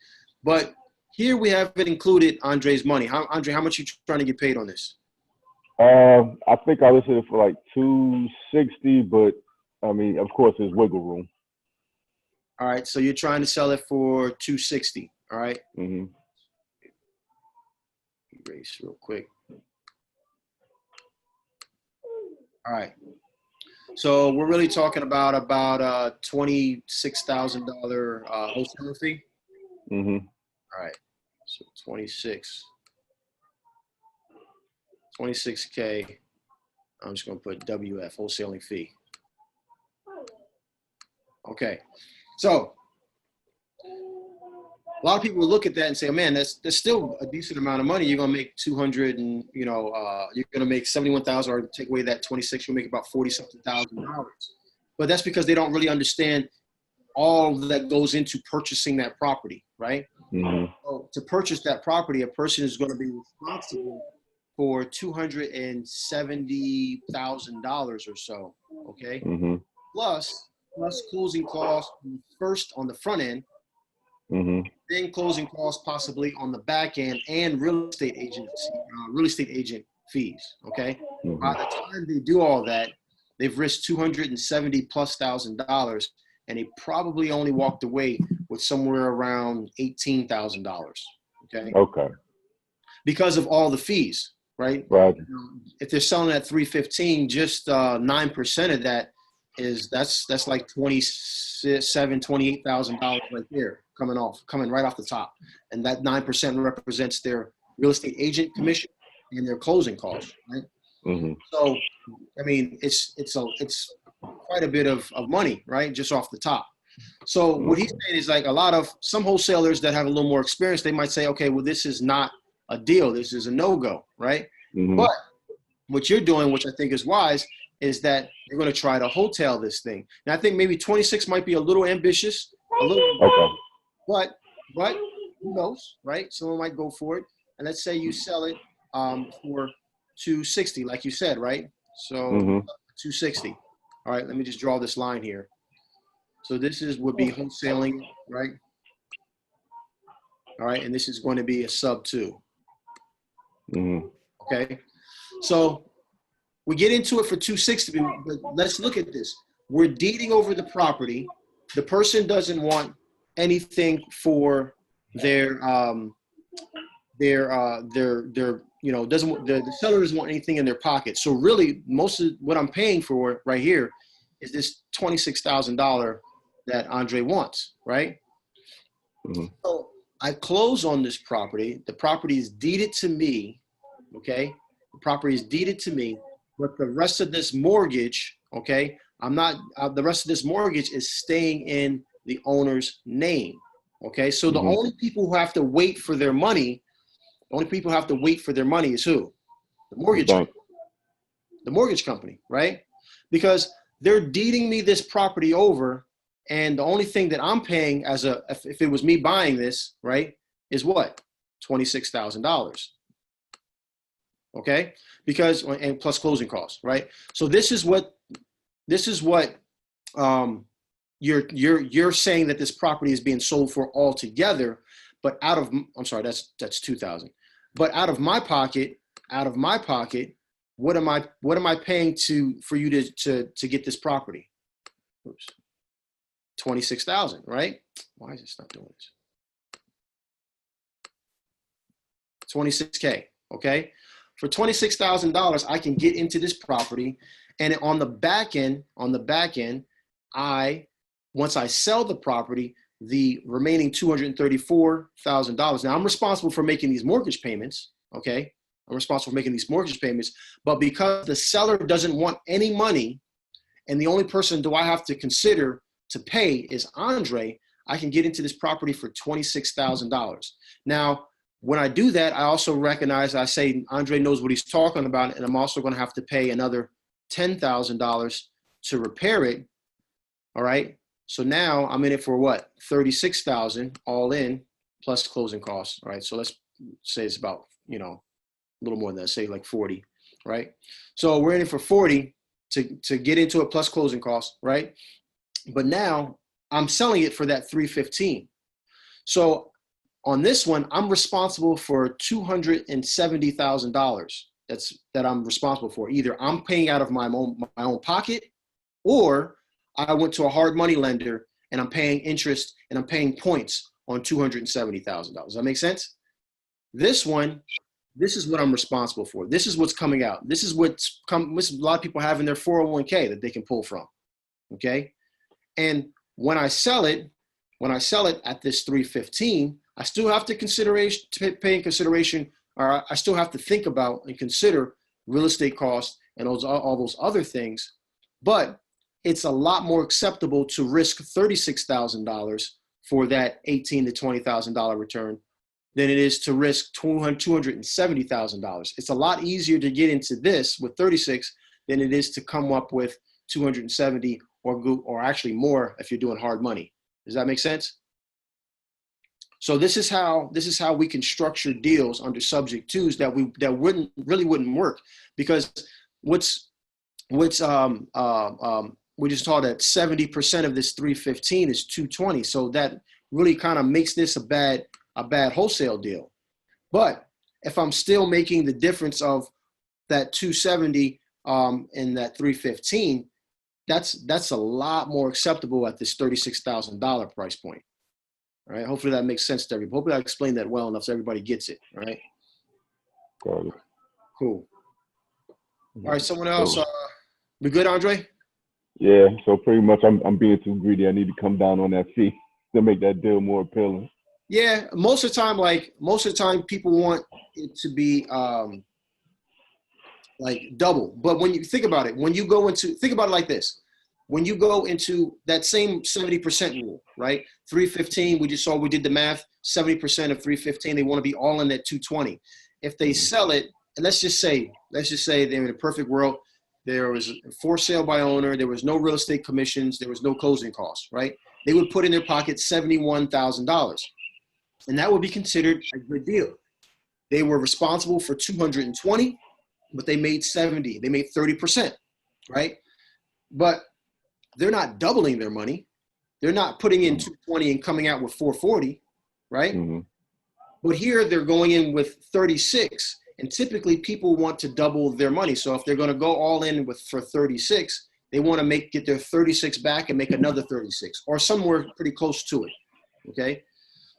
But here we have it included Andre's money. Andre, how much are you trying to get paid on this? I think I listed it for like 260, but I mean, of course, there's wiggle room. All right, so you're trying to sell it for 260. All right. Mm-hmm. Erase real quick. All right. So we're really talking about $26,000 wholesale fee. Mm-hmm. All right. So 26K. I'm just going to put WF, wholesaling fee. Okay. So a lot of people will look at that and say, oh, man, that's still a decent amount of money. You're going to make 200 and, you're going to make 71,000 or take away that 26, you'll make about 40-something thousand dollars. But that's because they don't really understand all that goes into purchasing that property, right? Mm-hmm. So to purchase that property, a person is going to be responsible for $270,000 or so, okay? Mm-hmm. Plus closing costs first on the front end, Mm-hmm. then closing costs possibly on the back end, and real estate agent fees. Okay. Mm-hmm. By the time they do all that, they've risked $270,000+, and they probably only walked away with somewhere around $18,000. Okay. Okay. Because of all the fees, right? Right. If they're selling at 315, just 9% of that that's like $28,000 right there coming right off the top, and that 9% represents their real estate agent commission and their closing costs, right? Mm-hmm. So, I mean, it's quite a bit of money, right, just off the top. So what he's saying is like some wholesalers that have a little more experience, they might say, okay, well, this is not a deal, this is a no-go, right? Mm-hmm. But what you're doing, which I think is wise, is that you're going to try to wholesale this thing. Now, I think maybe 26 might be a little ambitious, a little, Okay. but who knows, right? Someone might go for it. And let's say you sell it for 260, like you said, right? So 260. All right, let me just draw this line here. So this would be wholesaling, right? All right, and this is going to be a sub 2. Okay, so we get into it for 260, but let's look at this. We're deeding over the property. The person doesn't want anything for their you know, the seller doesn't want anything in their pocket. So really, most of what I'm paying for right here is this $26,000 that Andre wants, right? So I close on this property. The property is deeded to me, okay? The property is deeded to me, but the rest of this mortgage, okay, the rest of this mortgage is staying in the owner's name, okay? So the only people who have to wait for their money, is who? The mortgage company. The mortgage company, right? Because they're deeding me this property over, and the only thing that I'm paying if it was me buying this, right, is what? $26,000. Okay? Because, and plus closing costs, right? So this is what you're saying that this property is being sold for altogether, but I'm sorry, that's 2,000. But out of my pocket, what am I paying for you to get this property? Oops. 26,000, right? Why is this not doing this? 26K, okay? For $26,000, I can get into this property, and on the back end, once I sell the property, the remaining $234,000. Now I'm responsible for making these mortgage payments, okay? I'm responsible for making these mortgage payments, but because the seller doesn't want any money, and the only person do I have to consider to pay is Andre, I can get into this property for $26,000. Now, when I do that, I also recognize, I say Andre knows what he's talking about, and I'm also going to have to pay another $10,000 to repair it. All right. So now I'm in it for what? 36,000 all in plus closing costs. All right. So let's say it's about, you know, a little more than that, say like 40, right? So we're in it for 40 to get into it plus closing costs, right? But now I'm selling it for that 315. So on this one, I'm responsible for $270,000. That I'm responsible for. Either I'm paying out of my own pocket, or I went to a hard money lender and I'm paying interest and I'm paying points on $270,000. Does that make sense? This one, this is what I'm responsible for. This is what's coming out. This is a lot of people have in their 401k that they can pull from. Okay. And when I sell it at this 315, I still have to pay in consideration, or I still have to think about and consider real estate costs and all those other things. But it's a lot more acceptable to risk $36,000 for that $18,000 to $20,000 return than it is to risk $270,000. It's a lot easier to get into this with 36 than it is to come up with 270 or actually more if you're doing hard money. Does that make sense? So this is how we can structure deals under subject twos that wouldn't work, because we just taught that 70% of this 315 is 220. So that really kind of makes this a bad wholesale deal. But if I'm still making the difference of that 270 and that 315, that's a lot more acceptable at this $36,000 price point. All right. Hopefully that makes sense to everybody. Hopefully I explained that well enough so everybody gets it. All right. Got it. Cool. All right. Someone else. We good, Andre? Yeah. So pretty much I'm being too greedy. I need to come down on that fee to make that deal more appealing. Yeah. Most of the time people want it to be like double. But when you think about it, think about it like this. When you go into that same 70% rule, right? 315, we did the math, 70% of 315, they want to be all in at 220. If they sell it, and let's just say let's just say they're in a perfect world. There was for sale by owner. There was no real estate commissions. There was no closing costs, right? They would put in their pocket $71,000, and that would be considered a good deal. They were responsible for 220, but they made 70. They made 30%, right? But they're not doubling their money. They're not putting in 220 and coming out with 440, right? Mm-hmm. But here they're going in with 36, and typically people want to double their money. So if they're going to go all in for 36, they want to get their 36 back and make another 36, or somewhere pretty close to it. Okay.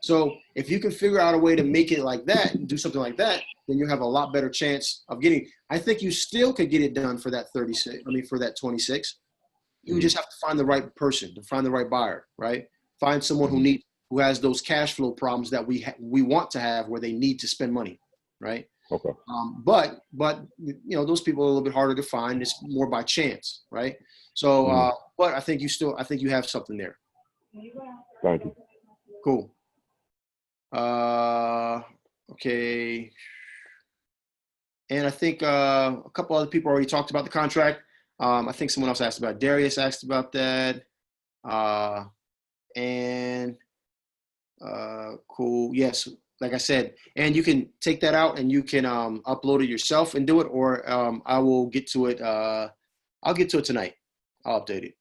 So if you can figure out a way to make it like that and do something like that, then you have a lot better chance of getting. I think you still could get it done for that 36. I mean, for that 26. You just have to find the right person, to find the right buyer, right? Find someone who has those cash flow problems that we want to have, where they need to spend money, right? Okay. But you know, those people are a little bit harder to find. It's more by chance, right? So, but I think you have something there. Thank you. Cool. Okay. And I think a couple other people already talked about the contract. I think someone else asked about it. Darius asked about that. Cool. Yes, like I said, and you can take that out and you can upload it yourself and do it, or I will get to it. I'll get to it tonight. I'll update it.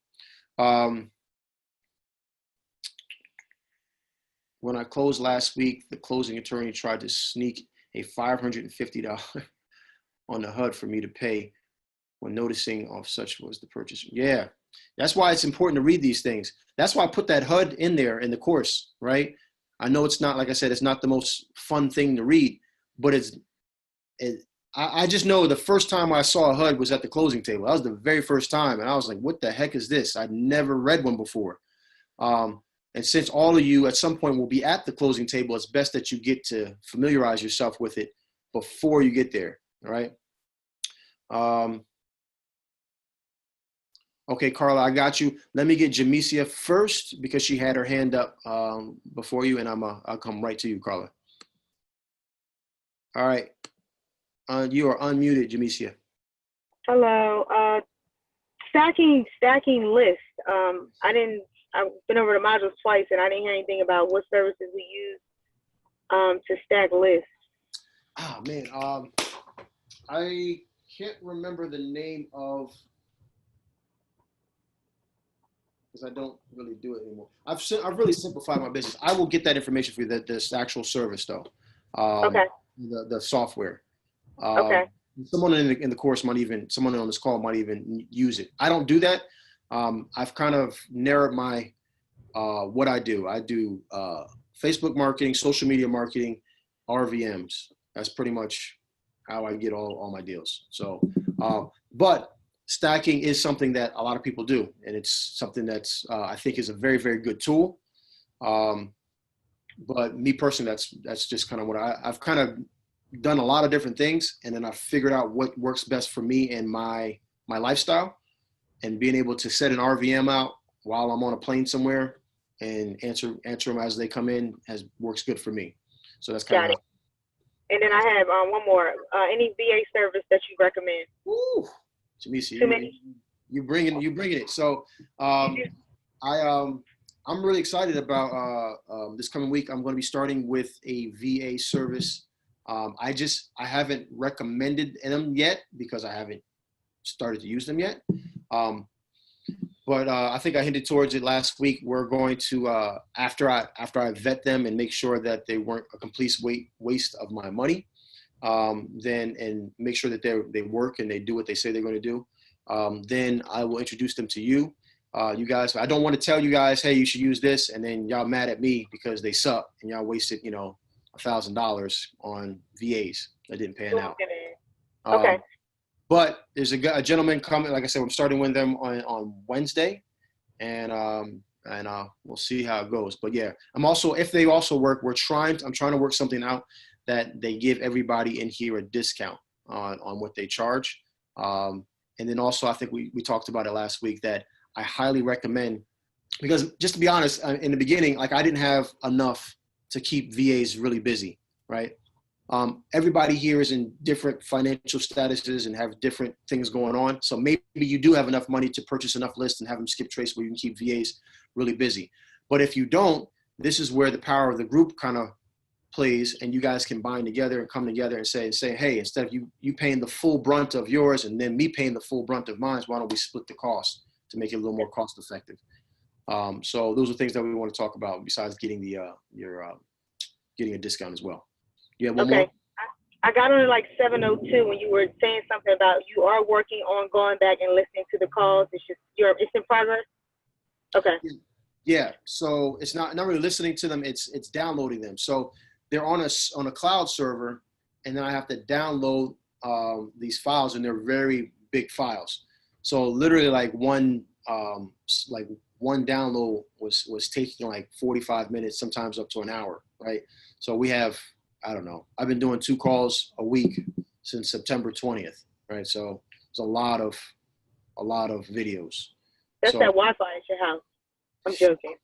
When I closed last week, the closing attorney tried to sneak a $550 on the HUD for me to pay when noticing of such was the purchase. Yeah, that's why it's important to read these things. That's why I put that HUD in there in the course, right? I know it's not, like I said, it's not the most fun thing to read, but I just know the first time I saw a HUD was at the closing table. That was the very first time. And I was like, what the heck is this? I'd never read one before. And since all of you at some point will be at the closing table, it's best that you get to familiarize yourself with it before you get there, all right? Okay, Carla, I got you. Let me get Jamesia first because she had her hand up before you, and I'll come right to you, Carla. All right. You are unmuted, Jamesia. Hello. Stacking list. I've been over the modules twice, and I didn't hear anything about what services we use to stack lists. Oh man, I can't remember the name of, because I don't really do it anymore. I've really simplified my business. I will get that information for you. This actual service though. Okay. The software. Okay. Someone in the course someone on this call might even use it. I don't do that. I've kind of narrowed my what I do. I do Facebook marketing, social media marketing, RVMs. That's pretty much how I get all my deals. So, but stacking is something that a lot of people do, and it's something that's I think is a very, very good tool. But me personally, that's just kind of what I've kind of done a lot of different things, and then I've figured out what works best for me and my lifestyle. And being able to set an RVM out while I'm on a plane somewhere and answer them as they come in works good for me. So that's kind of. And then I have one more. Any VA service that you recommend? Ooh, Jamisa, you bringing it. So I'm really excited about this coming week. I'm going to be starting with a VA service. I haven't recommended them yet because I haven't started to use them yet. But I think I hinted towards it last week. We're going to, after I vet them and make sure that they weren't a complete waste of my money, and make sure that they work and they do what they say they're going to do, then I will introduce them to you. You guys, I don't want to tell you guys, hey, you should use this, and then y'all mad at me because they suck and y'all wasted, $1,000 on VAs that didn't pan out. Okay. But there's a gentleman coming. Like I said, I'm starting with them on Wednesday, and we'll see how it goes. But yeah, if they also work, I'm trying to work something out that they give everybody in here a discount on what they charge. And then also, I think we talked about it last week that I highly recommend, because just to be honest, in the beginning, like I didn't have enough to keep VAs really busy, right? Everybody here is in different financial statuses and have different things going on. So maybe you do have enough money to purchase enough lists and have them skip trace where you can keep VAs really busy. But if you don't, this is where the power of the group kind of plays, and you guys can bind together and come together and say, hey, instead of you paying the full brunt of yours and then me paying the full brunt of mine, why don't we split the cost to make it a little more cost effective? So those are things that we want to talk about besides getting the getting a discount as well. Yeah. One more? I got on at like 7:02 when you were saying something about you are working on going back and listening to the calls. It's just it's in progress. Okay. Yeah. So it's not really listening to them. It's downloading them. So they're on a cloud server, and then I have to download these files, and they're very big files. So literally, like one download was taking like 45 minutes, sometimes up to an hour, right? So we have, I don't know, I've been doing 2 calls a week since September 20th, right? So it's a lot of videos. That's that Wi-Fi at your house. I'm joking.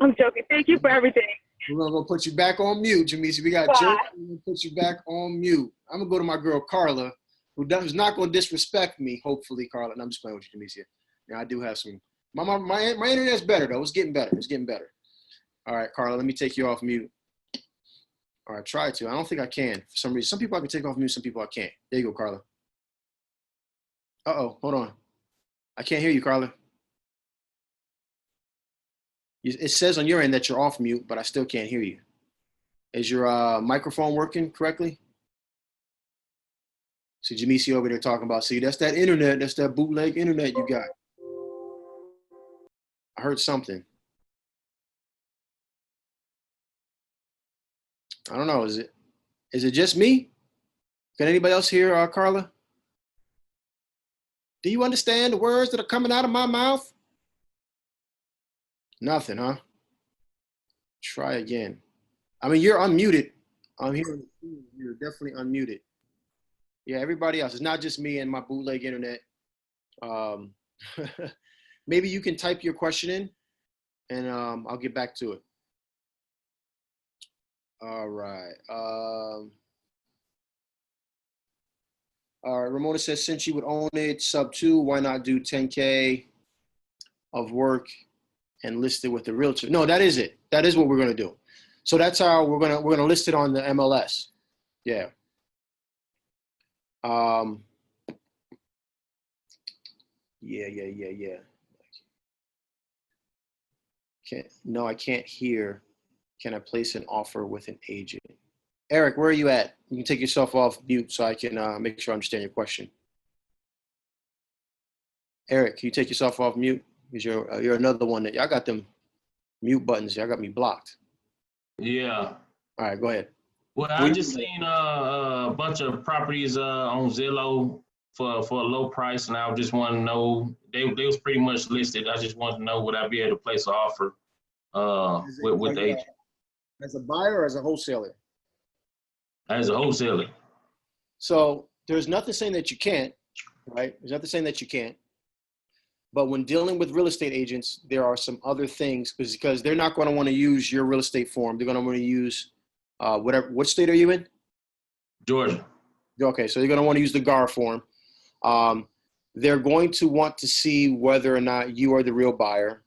I'm joking. Thank you for everything. We're gonna put you back on mute, Jamisa. We got Jerry. We're gonna put you back on mute. I'm gonna go to my girl Carla, who's not gonna disrespect me. Hopefully, Carla. And I'm just playing with you, Jamisa. Yeah, I do have some. My internet's better though. It's getting better. It's getting better. All right, Carla. Let me take you off mute. All right, try to. I don't think I can for some reason. Some people I can take off mute. Some people I can't. There you go, Carla. Uh-oh. Hold on. I can't hear you, Carla. It says on your end that you're off mute, but I still can't hear you. Is your microphone working correctly? See Jamisi over there talking about, see, that's that internet. That's that bootleg internet you got. I heard something. I don't know. Is it just me? Can anybody else hear Carla? Do you understand the words that are coming out of my mouth? Nothing, huh? Try again. I mean, you're unmuted. I'm hearing you're definitely unmuted. Yeah, everybody else. It's not just me and my bootleg internet. Maybe you can type your question in, and I'll get back to it. All right. All right. Ramona says, since you would own it sub 2, why not do 10K of work and list it with the realtor? No, that is it. That is what we're gonna do. So that's how we're gonna list it on the MLS. Yeah. Yeah. No, I can't hear. Can I place an offer with an agent? Eric, where are you at? You can take yourself off mute so I can make sure I understand your question. Eric, can you take yourself off mute? Because you're another one that y'all got them mute buttons. Y'all got me blocked. Yeah. All right, go ahead. Well, I just seen a bunch of properties on Zillow for a low price, and I just want to know, they was pretty much listed. I just want to know, would I be able to place an offer with the agent? As a buyer or as a wholesaler? As a wholesaler. So there's nothing saying that you can't, right? There's nothing saying that you can't. But when dealing with real estate agents, there are some other things because they're not going to want to use your real estate form. They're going to want to use whatever. What state are you in? Georgia. Okay, so they're going to want to use the GAR form. They're going to want to see whether or not you are the real buyer.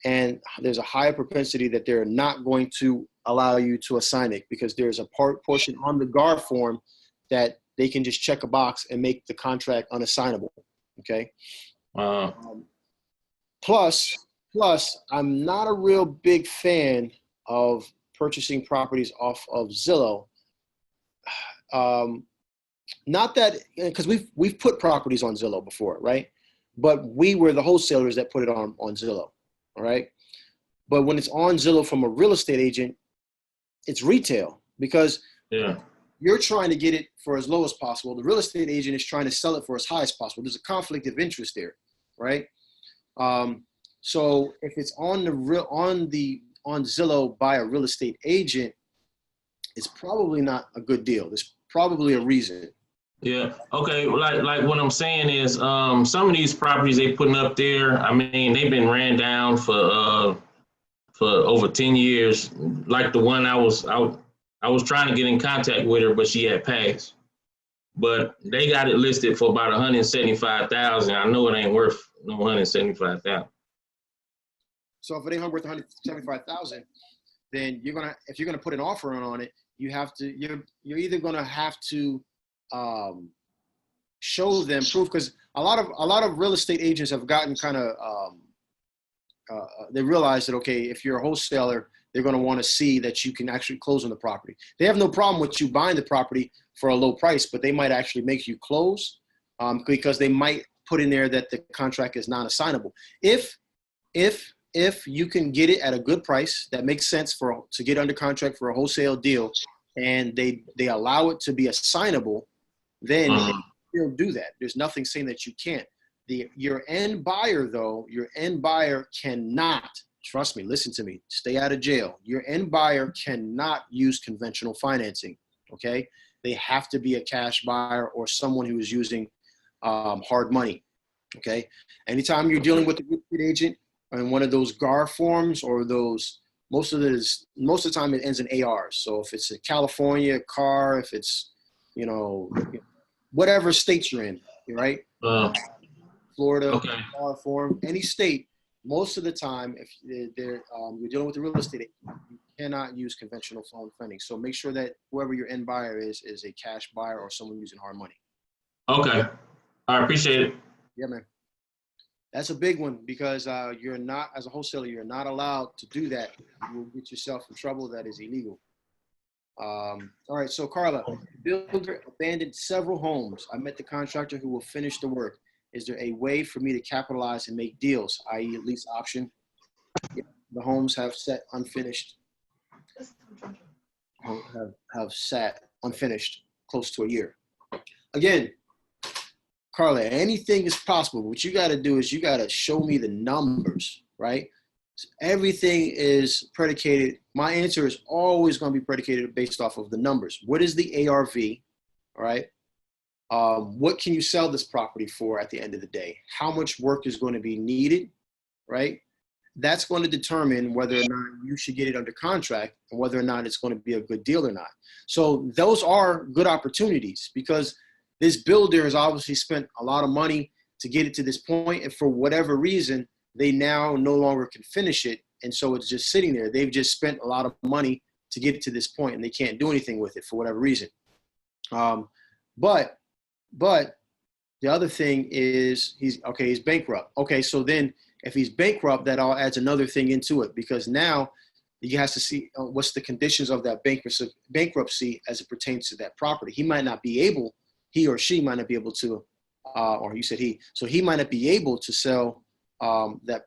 And there's a higher propensity that they're not going to allow you to assign it because there's a portion on the GAR form that they can just check a box and make the contract unassignable. Okay. Plus, I'm not a real big fan of purchasing properties off of Zillow. Not that, because we've put properties on Zillow before, right? But we were the wholesalers that put it on Zillow, all right? But when it's on Zillow from a real estate agent, it's retail because you're trying to get it for as low as possible. The real estate agent is trying to sell it for as high as possible. There's a conflict of interest there, right? So if it's on Zillow by a real estate agent, it's probably not a good deal. There's probably a reason. Yeah. Okay. Like what I'm saying is, some of these properties they putting up there, I mean, they've been ran down for over 10 years. Like the one I was out I was trying to get in contact with her, but she had passed. But they got it listed for about 175,000. I know it ain't worth no 175,000. So if it ain't worth 175,000, then if you're gonna put an offer on it, you're either gonna have to show them proof, because a lot of real estate agents have gotten kind of they realize that, okay, if you're a wholesaler, they're going to want to see that you can actually close on the property. They have no problem with you buying the property for a low price, but they might actually make you close because they might put in there that the contract is non-assignable. If you can get it at a good price that makes sense to get under contract for a wholesale deal, and they allow it to be assignable, then you'll do that. There's nothing saying that you can't. Your end buyer, though, cannot, trust me, listen to me, stay out of jail. Your end buyer cannot use conventional financing, okay? They have to be a cash buyer or someone who is using hard money, okay? Anytime you're dealing with a real estate agent and one of those GAR forms or those, most of the time it ends in ARs. So if it's a California car, if it's, whatever state you're in, right? Florida, Okay. GAR form, any state, most of the time, if you're dealing with a real estate agent, you cannot use conventional phone funding. So make sure that whoever your end buyer is a cash buyer or someone using hard money. Okay. I appreciate it. Yeah, man. That's a big one, because you're not, as a wholesaler, you're not allowed to do that. You will get yourself in trouble. That is illegal. All right. So Carla, builder abandoned several homes. I met the contractor who will finish the work. Is there a way for me to capitalize and make deals, i.e. at least option? Yeah, the homes have sat unfinished. Have sat unfinished close to a year. Again, Carla, anything is possible. What you got to do is you got to show me the numbers, right? So everything is predicated. My answer is always going to be predicated based off of the numbers. What is the ARV, all right? What can you sell this property for at the end of the day? How much work is going to be needed, right? That's going to determine whether or not you should get it under contract and whether or not it's going to be a good deal or not. So those are good opportunities, because this builder has obviously spent a lot of money to get it to this point, and for whatever reason, they now no longer can finish it, and so it's just sitting there. They've just spent a lot of money to get it to this point, and they can't do anything with it for whatever reason. But the other thing is he's bankrupt. Okay, so then if he's bankrupt, that all adds another thing into it, because now he has to see what's the conditions of that bankruptcy as it pertains to that property. He or she might not be able to, or you said he, so he might not be able to sell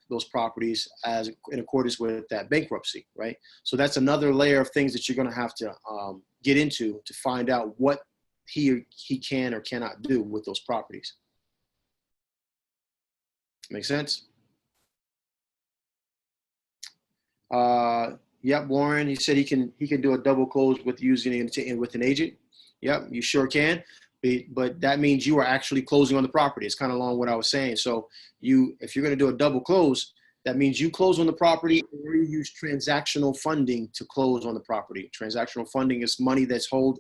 those properties as in accordance with that bankruptcy, right? So that's another layer of things that you're going to have to get into to find out what he can or cannot do with those properties. Make sense? Yep, Warren, he said he can do a double close with using it with an agent. Yep, you sure can. But that means you are actually closing on the property. It's kind of along what I was saying. So if you're going to do a double close, that means you close on the property or you use transactional funding to close on the property. Transactional funding is money that's held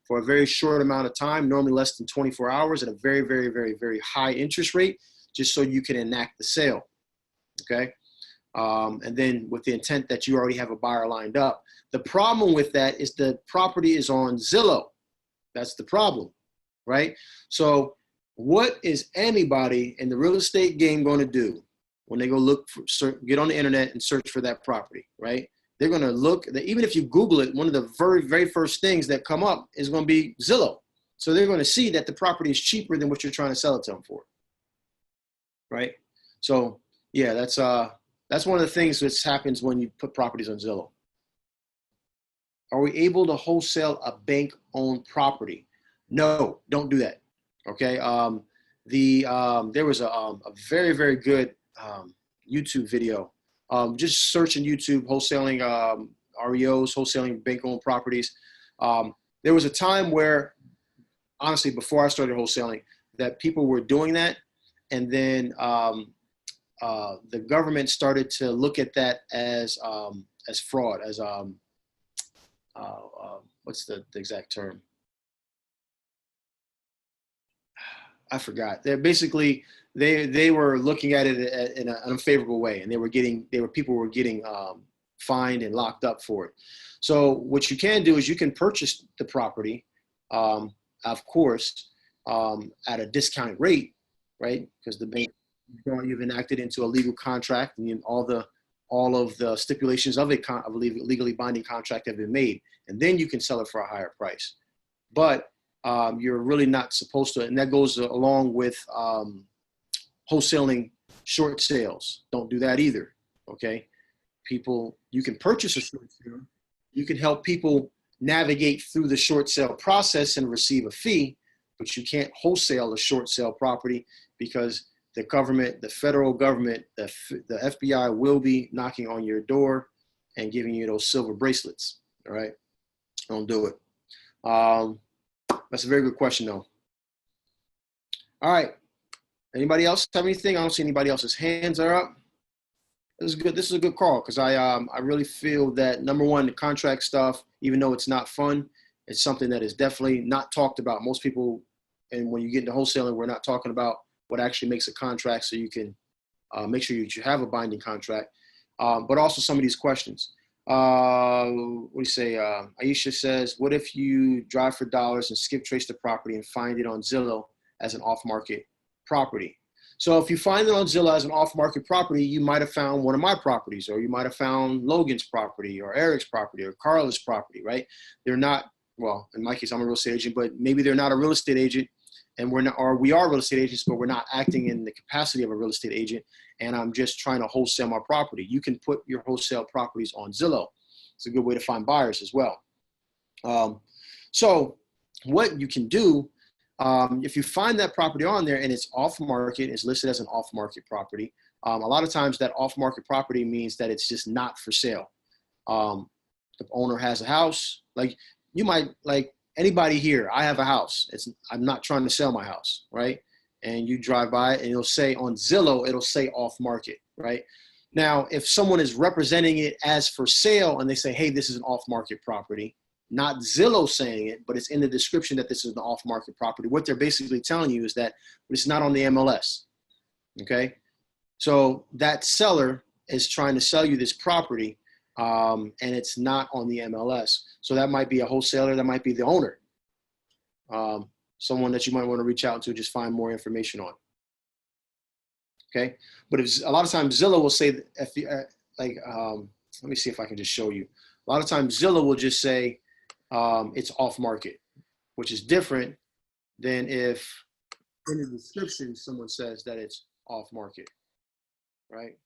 for a very short amount of time, normally less than 24 hours at a very, very, very, very high interest rate, just so you can enact the sale, okay? And then with the intent that you already have a buyer lined up. The problem with that is the property is on Zillow. That's the problem, right? So what is anybody in the real estate game going to do when they go get on the internet and search for that property, right? They're going to look, even if you Google it, one of the very, very first things that come up is going to be Zillow. So they're going to see that the property is cheaper than what you're trying to sell it to them for, right? So yeah, that's one of the things that happens when you put properties on Zillow. Are we able to wholesale a bank-owned property? No, don't do that. Okay. There was a very, very good YouTube video. Just search in YouTube, wholesaling REOs, wholesaling bank-owned properties. There was a time where, honestly, before I started wholesaling, that people were doing that, and then the government started to look at that as fraud, as what's the exact term? I forgot. They're basically, they were looking at it in an unfavorable way, and people were getting fined and locked up for it. So what you can do is you can purchase the property, of course, at a discounted rate, right? Because the bank, you've enacted into a legal contract, and all of the stipulations of a legally binding contract have been made, and then you can sell it for a higher price. But you're really not supposed to, and that goes along with wholesaling short sales. Don't do that either, okay? People, you can purchase a short sale. You can help people navigate through the short sale process and receive a fee, but you can't wholesale a short sale property because the government, the federal government, the FBI will be knocking on your door and giving you those silver bracelets, all right? Don't do it. That's a very good question, though. All right. Anybody else have anything? I don't see anybody else's hands are up. This is good. This is a good call because I really feel that, number one, the contract stuff, even though it's not fun, it's something that is definitely not talked about. Most people, and when you get into wholesaling, we're not talking about what actually makes a contract, so you can make sure you have a binding contract, but also some of these questions. What do you say? Aisha says, what if you drive for dollars and skip trace the property and find it on Zillow as an off-market property? So if you find it on Zillow as an off-market property, you might have found one of my properties, or you might have found Logan's property, or Eric's property, or Carla's property, right? They're not, well, in my case, I'm a real estate agent, but maybe they're not a real estate agent, and we're not, or we are real estate agents, but we're not acting in the capacity of a real estate agent, and I'm just trying to wholesale my property. You can put your wholesale properties on Zillow. It's a good way to find buyers as well. So what you can do, if you find that property on there and it's off market, it's listed as an off market property. A lot of times that off market property means that it's just not for sale. The owner has a house, like you might, like anybody here, I have a house. I'm not trying to sell my house, right? And you drive by it and it'll say on Zillow, it'll say off market, right? Now, if someone is representing it as for sale and they say, hey, this is an off market property, not Zillow saying it, but it's in the description that this is an off market property, what they're basically telling you is that it's not on the MLS, okay? So that seller is trying to sell you this property and it's not on the MLS. So that might be a wholesaler, that might be the owner. Someone that you might want to reach out to, just find more information on. Okay, but if, a lot of times Zillow will say, if you, let me see if I can just show you. A lot of times Zillow will just say it's off market, which is different than if in the description someone says that it's off market, right?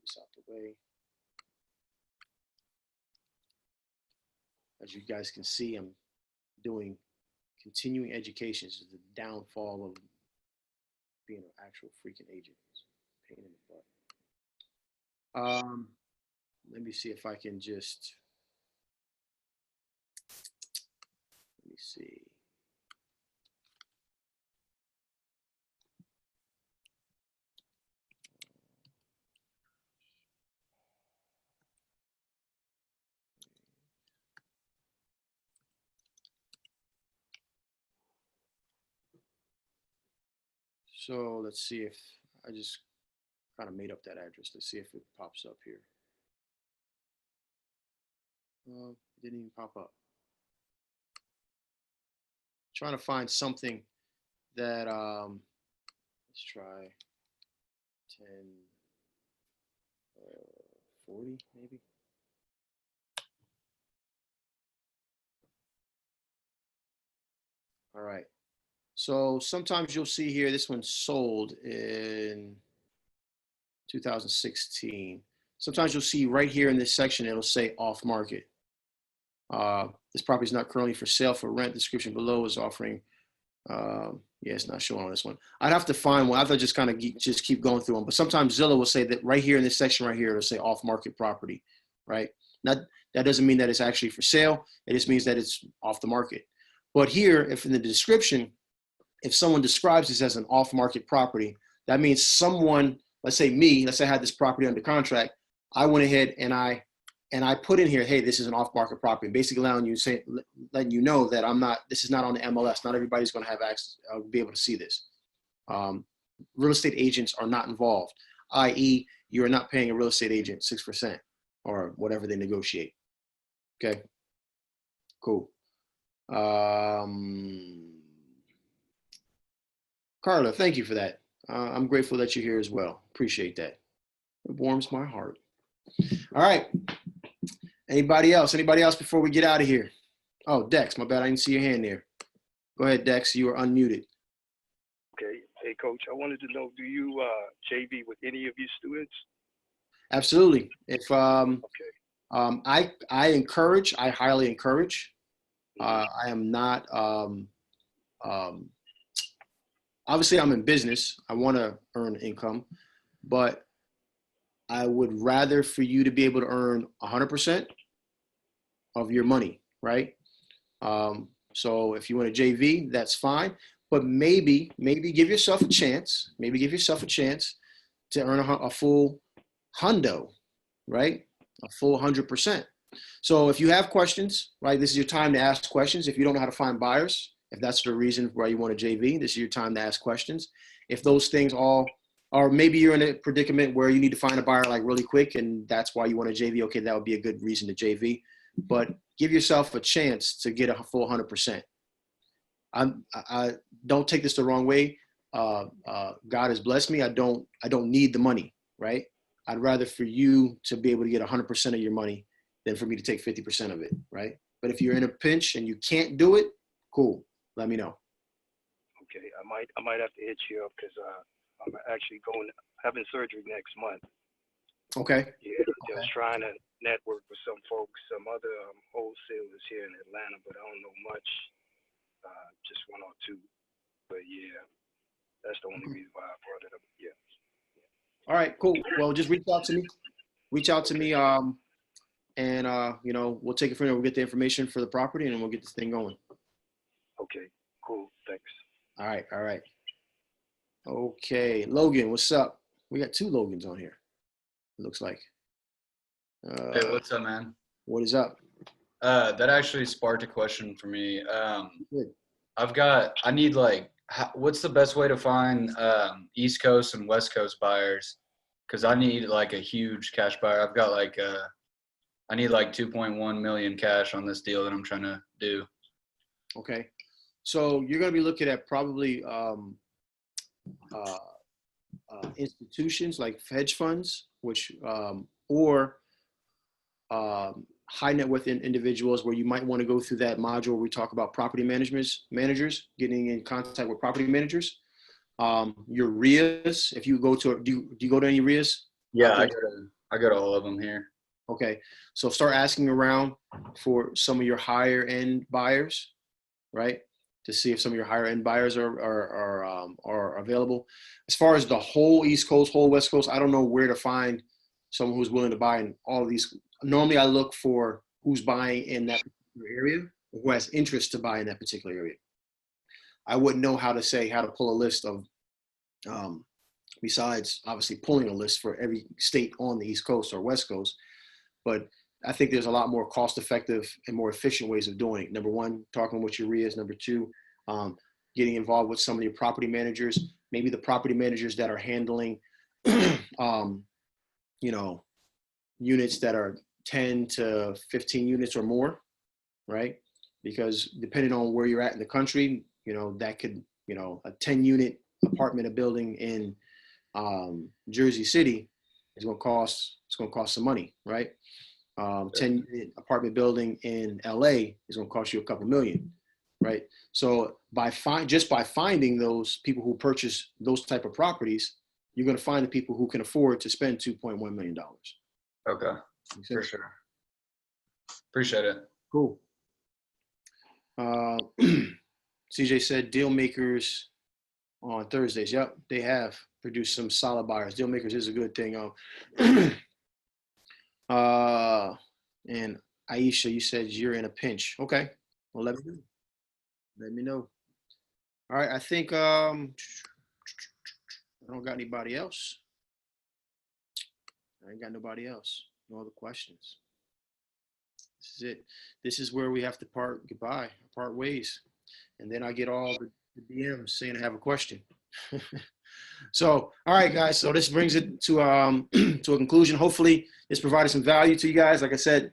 This out the way. As you guys can see, I'm doing continuing education. This is the downfall of being an actual freaking agent. Pain in the butt. Let me see if I can just, let me see. So let's see if I just kind of made up that address. Let's see if it pops up here. Didn't even pop up. Trying to find something that, let's try 10, 40 maybe. All right. So sometimes you'll see here, this one sold in 2016. Sometimes you'll see right here in this section, it'll say off market. This property is not currently for sale for rent. Description below is offering, yeah, it's not showing on this one. I'd have to find one. I have to just kind of just keep going through them. But sometimes Zillow will say that right here in this section right here, it'll say off market property, right? That doesn't mean that it's actually for sale. It just means that it's off the market. But here, if in the description, if someone describes this as an off market property, that means someone, let's say me, let's say I had this property under contract. I went ahead and I and I put in here, hey, this is an off-market property, basically letting you know that this is not on the MLS. Not everybody's going to have access, be able to see this. Real estate agents are not involved, i.e., you are not paying a real estate agent 6% or whatever they negotiate. Okay, cool. Carla, thank you for that. I'm grateful that you're here as well. Appreciate that. It warms my heart. All right. Anybody else? Anybody else before we get out of here? Oh, Dex, my bad. I didn't see your hand there. Go ahead, Dex. You are unmuted. Okay. Hey, Coach, I wanted to know, do you JV with any of your students? Absolutely. If Okay. I highly encourage. I am not. Obviously, I'm in business. I want to earn income, but I would rather for you to be able to earn 100% of your money, right? So if you want to JV, that's fine. But maybe give yourself a chance. Maybe give yourself a chance to earn a full hundo, right? A full 100%. So if you have questions, right, this is your time to ask questions. If you don't know how to find buyers, if that's the reason why you want to JV, this is your time to ask questions. If those things all, or maybe you're in a predicament where you need to find a buyer like really quick and that's why you want to JV, okay, that would be a good reason to JV. But give yourself a chance to get a full 100%. I don't take this the wrong way. God has blessed me. I don't need the money, right? I'd rather for you to be able to get 100% of your money than for me to take 50% of it, right? But if you're in a pinch and you can't do it, cool. Let me know. Okay. I might have to hit you up because I'm actually having surgery next month. Okay. Yeah. Just trying to network with some folks, some other wholesalers here in Atlanta, but I don't know much. Just one or two. But yeah, that's the only reason why I brought it up. Yeah. All right, cool. Well, just reach out to me. Reach out to me. And you know, we'll take it from there. We'll get the information for the property and then we'll get this thing going. Okay, cool. Thanks. All right. All right. Okay. Logan, what's up? We got two Logans on here. It looks like. Hey, what's up, man? What is up? That actually sparked a question for me. Good. I need what's the best way to find East Coast and West Coast buyers? Because I need like a huge cash buyer. I've got I need like 2.1 million cash on this deal that I'm trying to do. Okay. So you're going to be looking at probably institutions like hedge funds, which or high net worth individuals where you might want to go through that module where we talk about property managers getting in contact with property managers. Your RIAs, if you go to, do you go to any RIAs? Yeah, I go to all of them here. Okay, so start asking around for some of your higher end buyers, right? To see if some of your higher end buyers are available. As far as the whole East Coast, whole West Coast, I don't know where to find someone who's willing to buy in all of these. Normally, I look for who's buying in that particular area, or who has interest to buy in that particular area. I wouldn't know how to pull a list of, besides obviously pulling a list for every state on the East Coast or West Coast. But I think there's a lot more cost-effective and more efficient ways of doing it. Number one, talking with your RIAs. Number two, getting involved with some of your property managers, maybe the property managers that are handling, units that are 10 to 15 units or more, right? Because depending on where you're at in the country, that could, a 10-unit apartment building in Jersey City is going to cost some money, right? 10-unit apartment building in LA is going to cost you a couple million, right? So just by finding those people who purchase those type of properties, you're going to find the people who can afford to spend $2.1 million. Okay, for sure. Appreciate it. Cool. CJ said deal makers on Thursdays. Yep, they have produced some solid buyers. Deal makers is a good thing. And Aisha, you said you're in a pinch. Okay, well let me know. All right, I think I don't got anybody else. I ain't got nobody else. No other questions. This is it. This is where we have to part ways. And then I get all the DMs saying I have a question. So, all right, guys. So this brings it to to a conclusion. Hopefully, this provided some value to you guys. Like I said,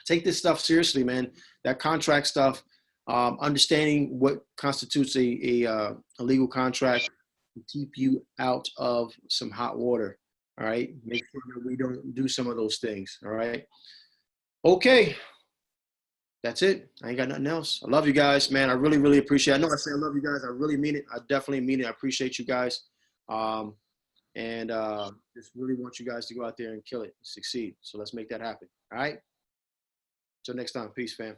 take this stuff seriously, man. That contract stuff, understanding what constitutes a legal contract, will keep you out of some hot water. All right. Make sure that we don't do some of those things. All right. Okay. That's it. I ain't got nothing else. I love you guys, man. I really, really appreciate it. I know I say I love you guys. I really mean it. I definitely mean it. I appreciate you guys. And just really want you guys to go out there and kill it, succeed. So let's make that happen. All right. Till next time. Peace, fam.